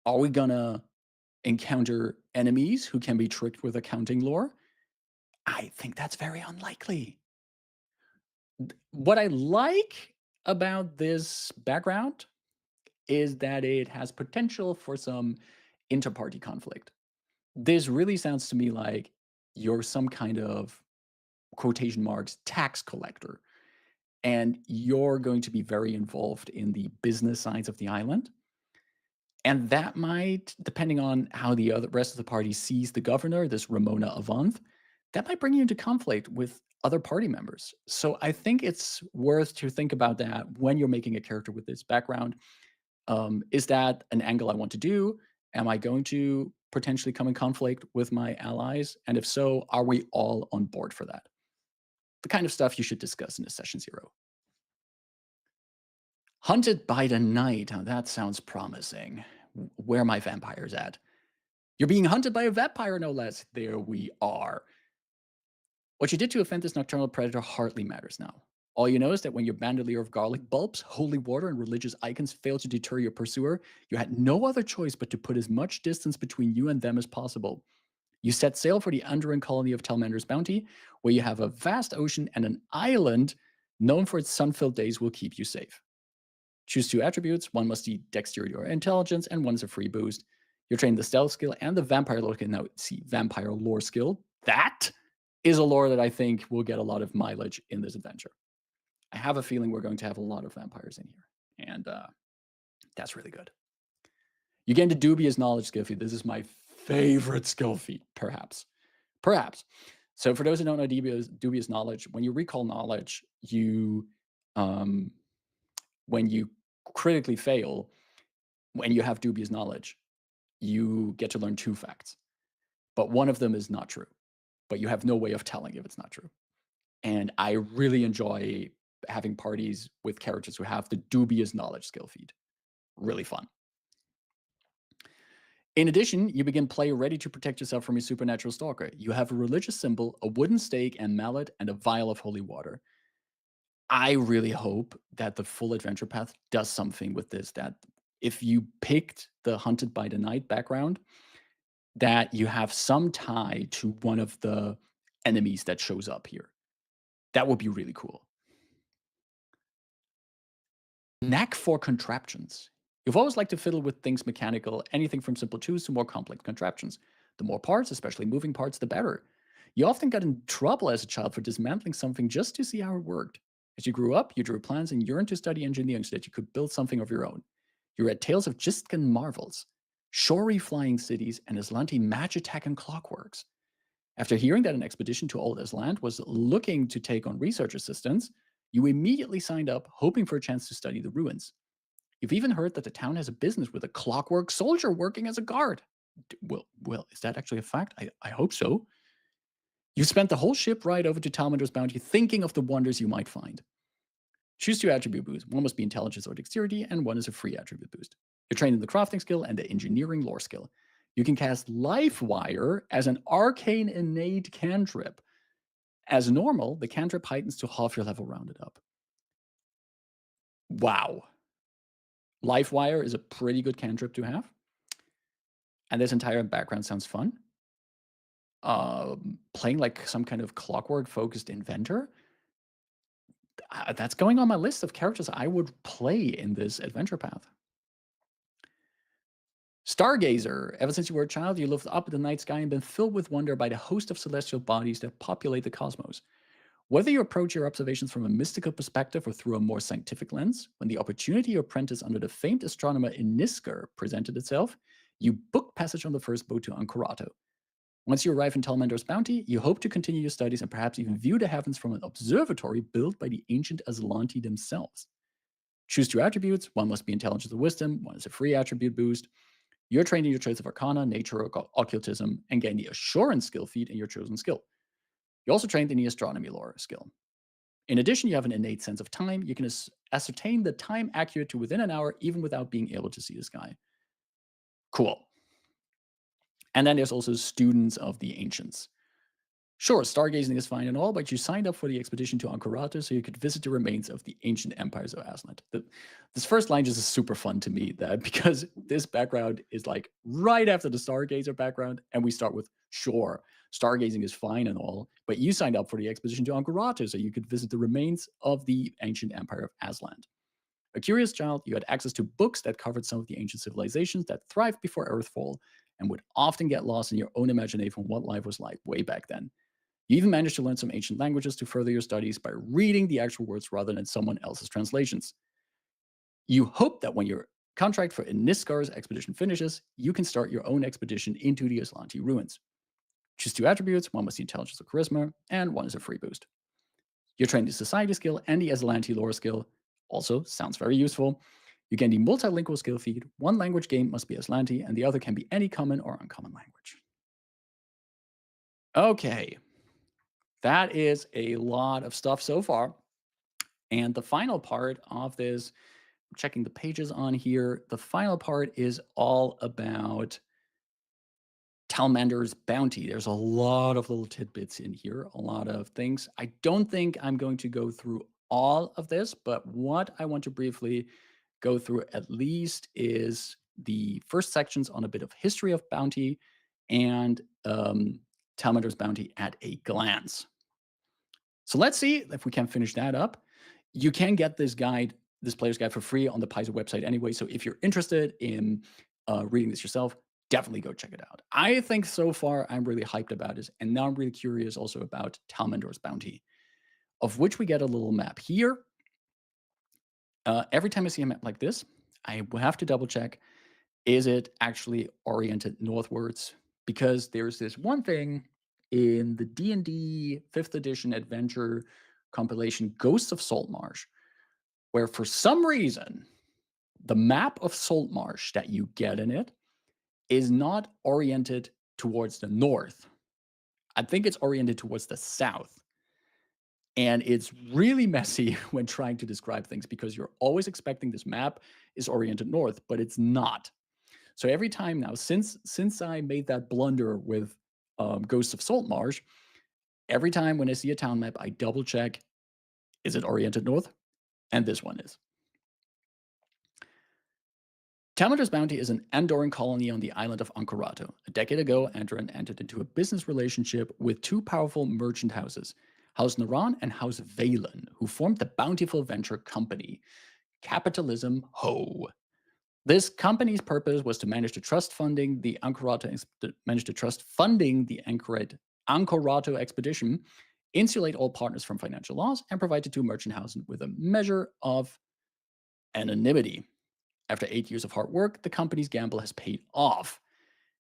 Are we gonna encounter enemies who can be tricked with accounting lore? I think that's very unlikely. What I like about this background is that it has potential for some inter-party conflict. This really sounds to me like you're some kind of quotation marks tax collector, and you're going to be very involved in the business sides of the island. And that might, depending on how the rest of the party sees the governor, this Ramona Avonth, that might bring you into conflict with other party members. So I think it's worth to think about that when you're making a character with this background. Is that an angle I want to do? Am I going to potentially come in conflict with my allies? And if so, are we all on board for that? The kind of stuff you should discuss in a session 0. Hunted by the night. Oh, that sounds promising. Where are my vampires at? You're being hunted by a vampire, no less. There we are. What you did to offend this nocturnal predator hardly matters now. All you know is that when your bandolier of garlic bulbs, holy water, and religious icons failed to deter your pursuer, you had no other choice but to put as much distance between you and them as possible. You set sail for the Andoran colony of Telmander's bounty, where you have a vast ocean and an island known for its sun-filled days will keep you safe. Choose 2 attributes. One must be dexterity or intelligence, and one is a free boost. You're trained the stealth skill and the vampire lore skill. Now, see, vampire lore skill. That is a lore that I think will get a lot of mileage in this adventure. I have a feeling we're going to have a lot of vampires in here, and that's really good. You gain the dubious knowledge skill feat. This is my favorite skill feat, perhaps. Perhaps. So for those who don't know dubious knowledge, when you recall knowledge, when you critically fail, when you have dubious knowledge, you get to learn 2 facts. But one of them is not true. But you have no way of telling if it's not true. And I really enjoy having parties with characters who have the dubious knowledge skill feat. Really fun. In addition, you begin play ready to protect yourself from your supernatural stalker. You have a religious symbol, a wooden stake and mallet, and a vial of holy water. I really hope that the full adventure path does something with this, that if you picked the hunted by the night background, that you have some tie to one of the enemies that shows up here. That would be really cool. Knack for contraptions. You've always liked to fiddle with things mechanical, anything from simple tools to more complex contraptions. The more parts, especially moving parts, the better. You often got in trouble as a child for dismantling something just to see how it worked. As you grew up, you drew plans and yearned to study engineering so that you could build something of your own. You read tales of Jistkan marvels, shory flying cities, and Aslanti magic attack and clockworks. After hearing that an expedition to Old Aslant was looking to take on research assistants, you immediately signed up, hoping for a chance to study the ruins. You've even heard that the town has a business with a clockwork soldier working as a guard. Well, is that actually a fact? I hope so. You spent the whole ship ride over to Talmander's bounty thinking of the wonders you might find. Choose 2 attribute boosts. One must be intelligence or dexterity, and one is a free attribute boost. You're trained in the crafting skill and the engineering lore skill. You can cast Life Wire as an arcane innate cantrip. As normal, the cantrip heightens to half your level rounded up. Wow. Livewire is a pretty good cantrip to have. And this entire background sounds fun. Playing like some kind of clockwork focused inventor. That's going on my list of characters I would play in this adventure path. Stargazer. Ever since you were a child, you looked up at the night sky and been filled with wonder by the host of celestial bodies that populate the cosmos. Whether you approach your observations from a mystical perspective or through a more scientific lens, when the opportunity to apprentice under the famed astronomer Inisker presented itself, you booked passage on the first boat to Ancorato. Once you arrive in Telmandar's Bounty, you hope to continue your studies and perhaps even view the heavens from an observatory built by the ancient Aslanti themselves. Choose two attributes. One must be intelligence or wisdom. One is a free attribute boost. You're trained in your traits of arcana, nature, or occultism, and gain the assurance skill feat in your chosen skill. You're also trained in the astronomy lore skill. In addition, you have an innate sense of time. You can ascertain the time accurate to within an hour, even without being able to see the sky. Cool. And then there's also students of the ancients. Sure, stargazing is fine and all, but you signed up for the expedition to Ancorato so you could visit the remains of the ancient empires of Aslan. This first line just is super fun to me, that because this background is like right after the Stargazer background, and we start with, sure, stargazing is fine and all, but you signed up for the expedition to Ancorato so you could visit the remains of the ancient empire of Aslan. A curious child, you had access to books that covered some of the ancient civilizations that thrived before Earthfall and would often get lost in your own imagination of what life was like way back then. You even managed to learn some ancient languages to further your studies by reading the actual words rather than someone else's translations. You hope that when your contract for Iniskar's expedition finishes, you can start your own expedition into the Aslanti ruins. Choose two attributes. One must be intelligence or charisma, and one is a free boost. You're trained the society skill and the Aslanti lore skill. Also, sounds very useful. You gain the multilingual skill feat. One language game must be Aslanti, and the other can be any common or uncommon language. Okay, that is a lot of stuff so far. And the final part of this, checking the pages on here, the final part is all about Talmander's Bounty. There's a lot of little tidbits in here, a lot of things. I don't think I'm going to go through all of this, but what I want to briefly go through at least is the first sections on a bit of history of Bounty and Talmander's Bounty at a glance. So let's see if we can finish that up. You can get this guide, this player's guide for free on the Paizo website anyway. So if you're interested in reading this yourself, definitely go check it out. I think so far I'm really hyped about it. And now I'm really curious also about Talmandar's Bounty, of which we get a little map here. Every time I see a map like this, I will have to double check, is it actually oriented northwards? Because there's this one thing in the D&D 5th edition adventure compilation Ghosts of Saltmarsh, where for some reason the map of Saltmarsh that you get in it is not oriented towards the north. I think it's oriented towards the south. And it's really messy when trying to describe things because you're always expecting this map is oriented north, but it's not. So every time now, since I made that blunder with Ghosts of Saltmarsh, every time when I see a town map, I double check, is it oriented north? And this one is. Talmandar's Bounty is an Andorran colony on the island of Ancorato. A decade ago, Andorran entered into a business relationship with two powerful merchant houses, House Naran and House Valen, who formed the Bountiful Venture Company. Capitalism Ho! This company's purpose was to manage to trust funding the Ancorato expedition, insulate all partners from financial loss, and provide the two merchant houses with a measure of anonymity. After 8 years of hard work, the company's gamble has paid off.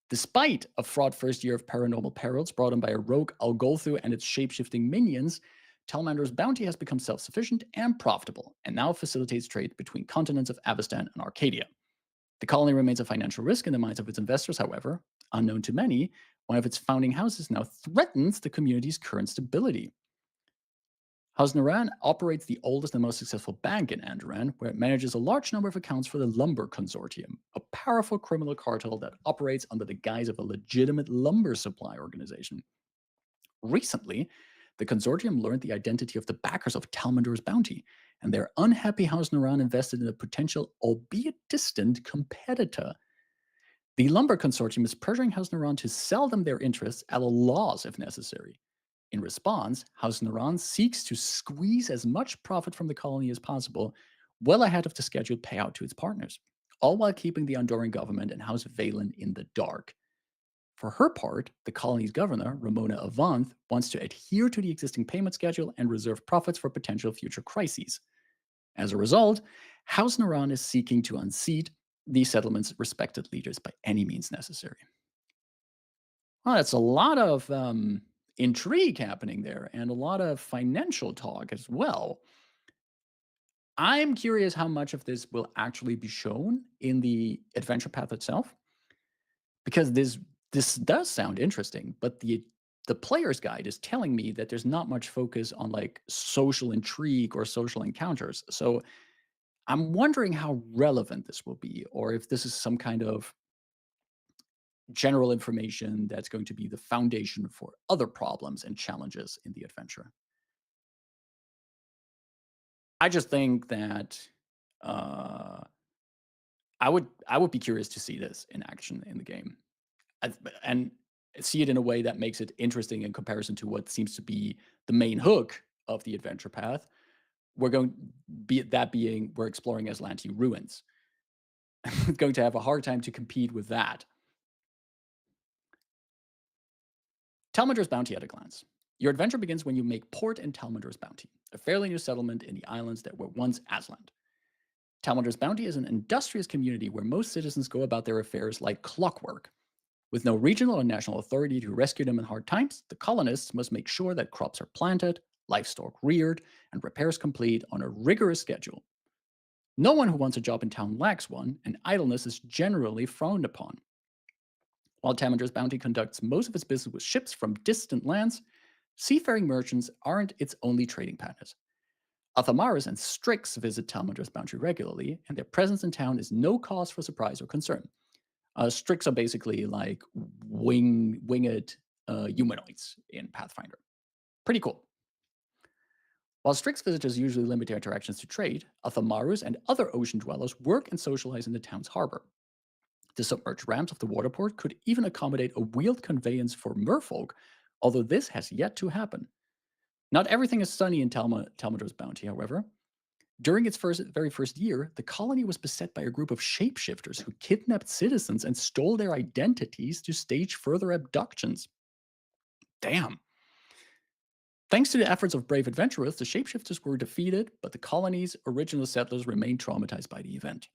Despite a fraught first year of paranormal perils brought on by a rogue Algolthu and its shape-shifting minions, Talmandar's Bounty has become self-sufficient and profitable, and now facilitates trade between continents of Avestan and Arcadia. The colony remains a financial risk in the minds of its investors, however. Unknown to many, one of its founding houses now threatens the community's current stability. House Naran operates the oldest and most successful bank in Andorran, where it manages a large number of accounts for the Lumber Consortium, a powerful criminal cartel that operates under the guise of a legitimate lumber supply organization. Recently, The consortium learned the identity of the backers of Talmudor's bounty, and their unhappy House Naran invested in a potential, albeit distant, competitor. The Lumber Consortium is pressuring House Naran to sell them their interests at a loss if necessary. In response, House Naran seeks to squeeze as much profit from the colony as possible, well ahead of the scheduled payout to its partners, all while keeping the Andorran government and House Valen in the dark. For her part, the colony's governor, Ramona Avanth, wants to adhere to the existing payment schedule and reserve profits for potential future crises. As a result, House Naran is seeking to unseat the settlement's respected leaders by any means necessary. Well, that's a lot of intrigue happening there and a lot of financial talk as well. I'm curious how much of this will actually be shown in the adventure path itself, because this does sound interesting, but the player's guide is telling me that there's not much focus on like social intrigue or social encounters. So I'm wondering how relevant this will be, or if this is some kind of general information that's going to be the foundation for other problems and challenges in the adventure. I just think that uh, I would be curious to see this in action in the game, and see it in a way that makes it interesting in comparison to what seems to be the main hook of the adventure path. We're going be that being we're exploring Aslanti ruins. Going to have a hard time to compete with that. Talmudor's Bounty at a glance. Your adventure begins when you make port in Talmudor's Bounty, a fairly new settlement in the islands that were once Asland. Talmudor's Bounty is an industrious community where most citizens go about their affairs like clockwork. With no regional or national authority to rescue them in hard times, the colonists must make sure that crops are planted, livestock reared, and repairs complete on a rigorous schedule. No one who wants a job in town lacks one, and idleness is generally frowned upon. While Talmudor's Bounty conducts most of its business with ships from distant lands, seafaring merchants aren't its only trading partners. Athamaris and Strix visit Talmudor's Bounty regularly, and their presence in town is no cause for surprise or concern. Strix are basically like winged humanoids in Pathfinder. Pretty cool. While Strix visitors usually limit their interactions to trade, Athamarus and other ocean dwellers work and socialize in the town's harbor. The submerged ramps of the waterport could even accommodate a wheeled conveyance for merfolk, although this has yet to happen. Not everything is sunny in Talmudor's Bounty, however. During its very first year, the colony was beset by a group of shapeshifters who kidnapped citizens and stole their identities to stage further abductions. Damn. Thanks to the efforts of brave adventurers, the shapeshifters were defeated, but the colony's original settlers remained traumatized by the event.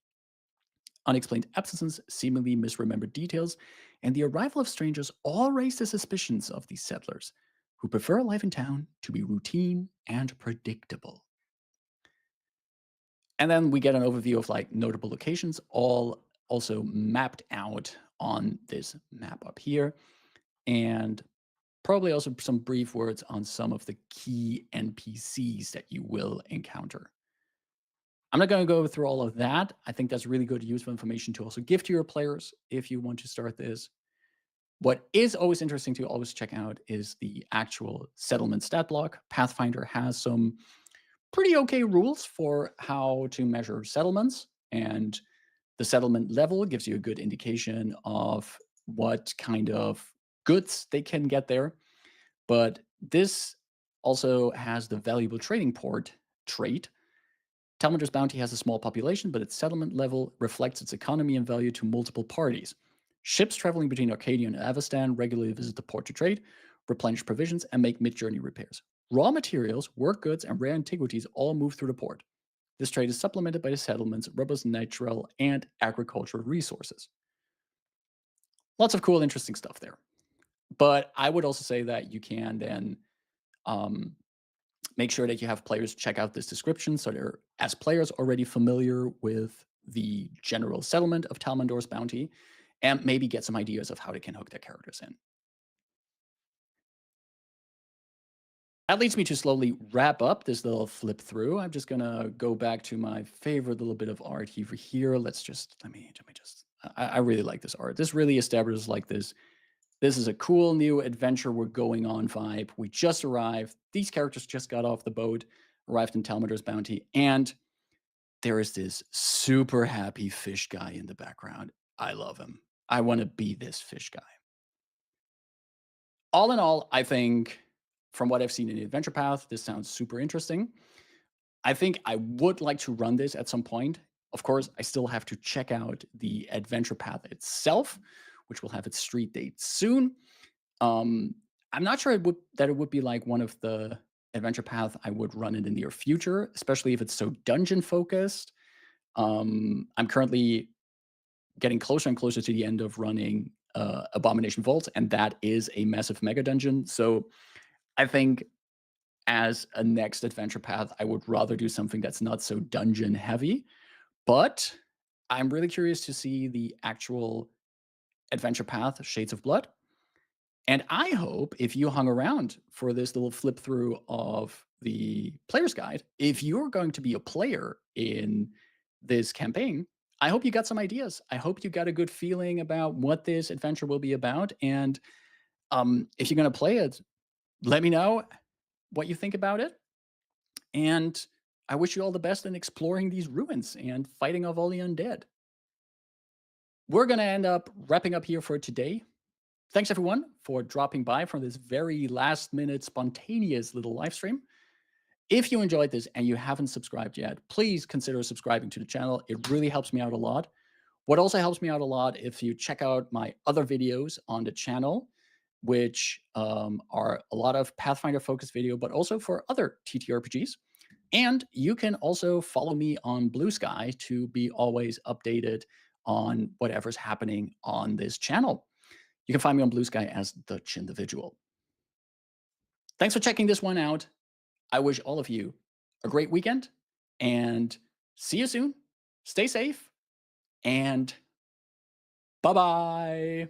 Unexplained absences, seemingly misremembered details, and the arrival of strangers all raised the suspicions of these settlers, who prefer life in town to be routine and predictable. And then we get an overview of like notable locations, all also mapped out on this map up here. And probably also some brief words on some of the key NPCs that you will encounter. I'm not going to go through all of that. I think that's really good useful information to also give to your players if you want to start this. What is always interesting to always check out is the actual settlement stat block. Pathfinder has some pretty okay rules for how to measure settlements, and the settlement level gives you a good indication of what kind of goods they can get there. But this also has the valuable trading port trait. Talmudor's Bounty has a small population, but its settlement level reflects its economy and value to multiple parties. Ships traveling between Arcadia and Avestan regularly visit the port to trade, replenish provisions, and make mid-journey repairs. Raw materials, work goods, and rare antiquities all move through the port. This trade is supplemented by the settlement's robust natural and agricultural resources. Lots of cool, interesting stuff there. But I would also say that you can then make sure that you have players check out this description so they're, as players, already familiar with the general settlement of Talmudor's Bounty, and maybe get some ideas of how they can hook their characters in. That leads me to slowly wrap up this little flip through. I'm just gonna go back to my favorite little bit of art over here. Let me just. I really like this art. This really establishes like this This is a cool new adventure we're going on vibe. We just arrived. These characters just got off the boat, arrived in Talmader's Bounty, and there is this super happy fish guy in the background. I love him. I want to be this fish guy. All in all, I think from what I've seen in the adventure path, this sounds super interesting. I think I would like to run this at some point. Of course, I still have to check out the adventure path itself, which will have its street date soon. Um, I'm not sure it would be like one of the adventure path I would run in the near future, especially if it's so dungeon focused. I'm currently getting closer and closer to the end of running Abomination Vault, and that is a massive mega dungeon. So I think as a next adventure path, I would rather do something that's not so dungeon heavy. But I'm really curious to see the actual adventure path, Shades of Blood. And I hope if you hung around for this little flip through of the player's guide, if you're going to be a player in this campaign, I hope you got some ideas. I hope you got a good feeling about what this adventure will be about. And if you're going to play it, let me know what you think about it. And I wish you all the best in exploring these ruins and fighting off all the undead. We're going to end up wrapping up here for today. Thanks everyone for dropping by for this very last minute spontaneous little live stream. If you enjoyed this and you haven't subscribed yet, please consider subscribing to the channel. It really helps me out a lot. What also helps me out a lot if you check out my other videos on the channel, which are a lot of Pathfinder focused video, but also for other TTRPGs. And you can also follow me on Blue Sky to be always updated on whatever's happening on this channel. You can find me on Blue Sky as the Chindividual. Thanks for checking this one out. I wish all of you a great weekend and see you soon. Stay safe and bye-bye.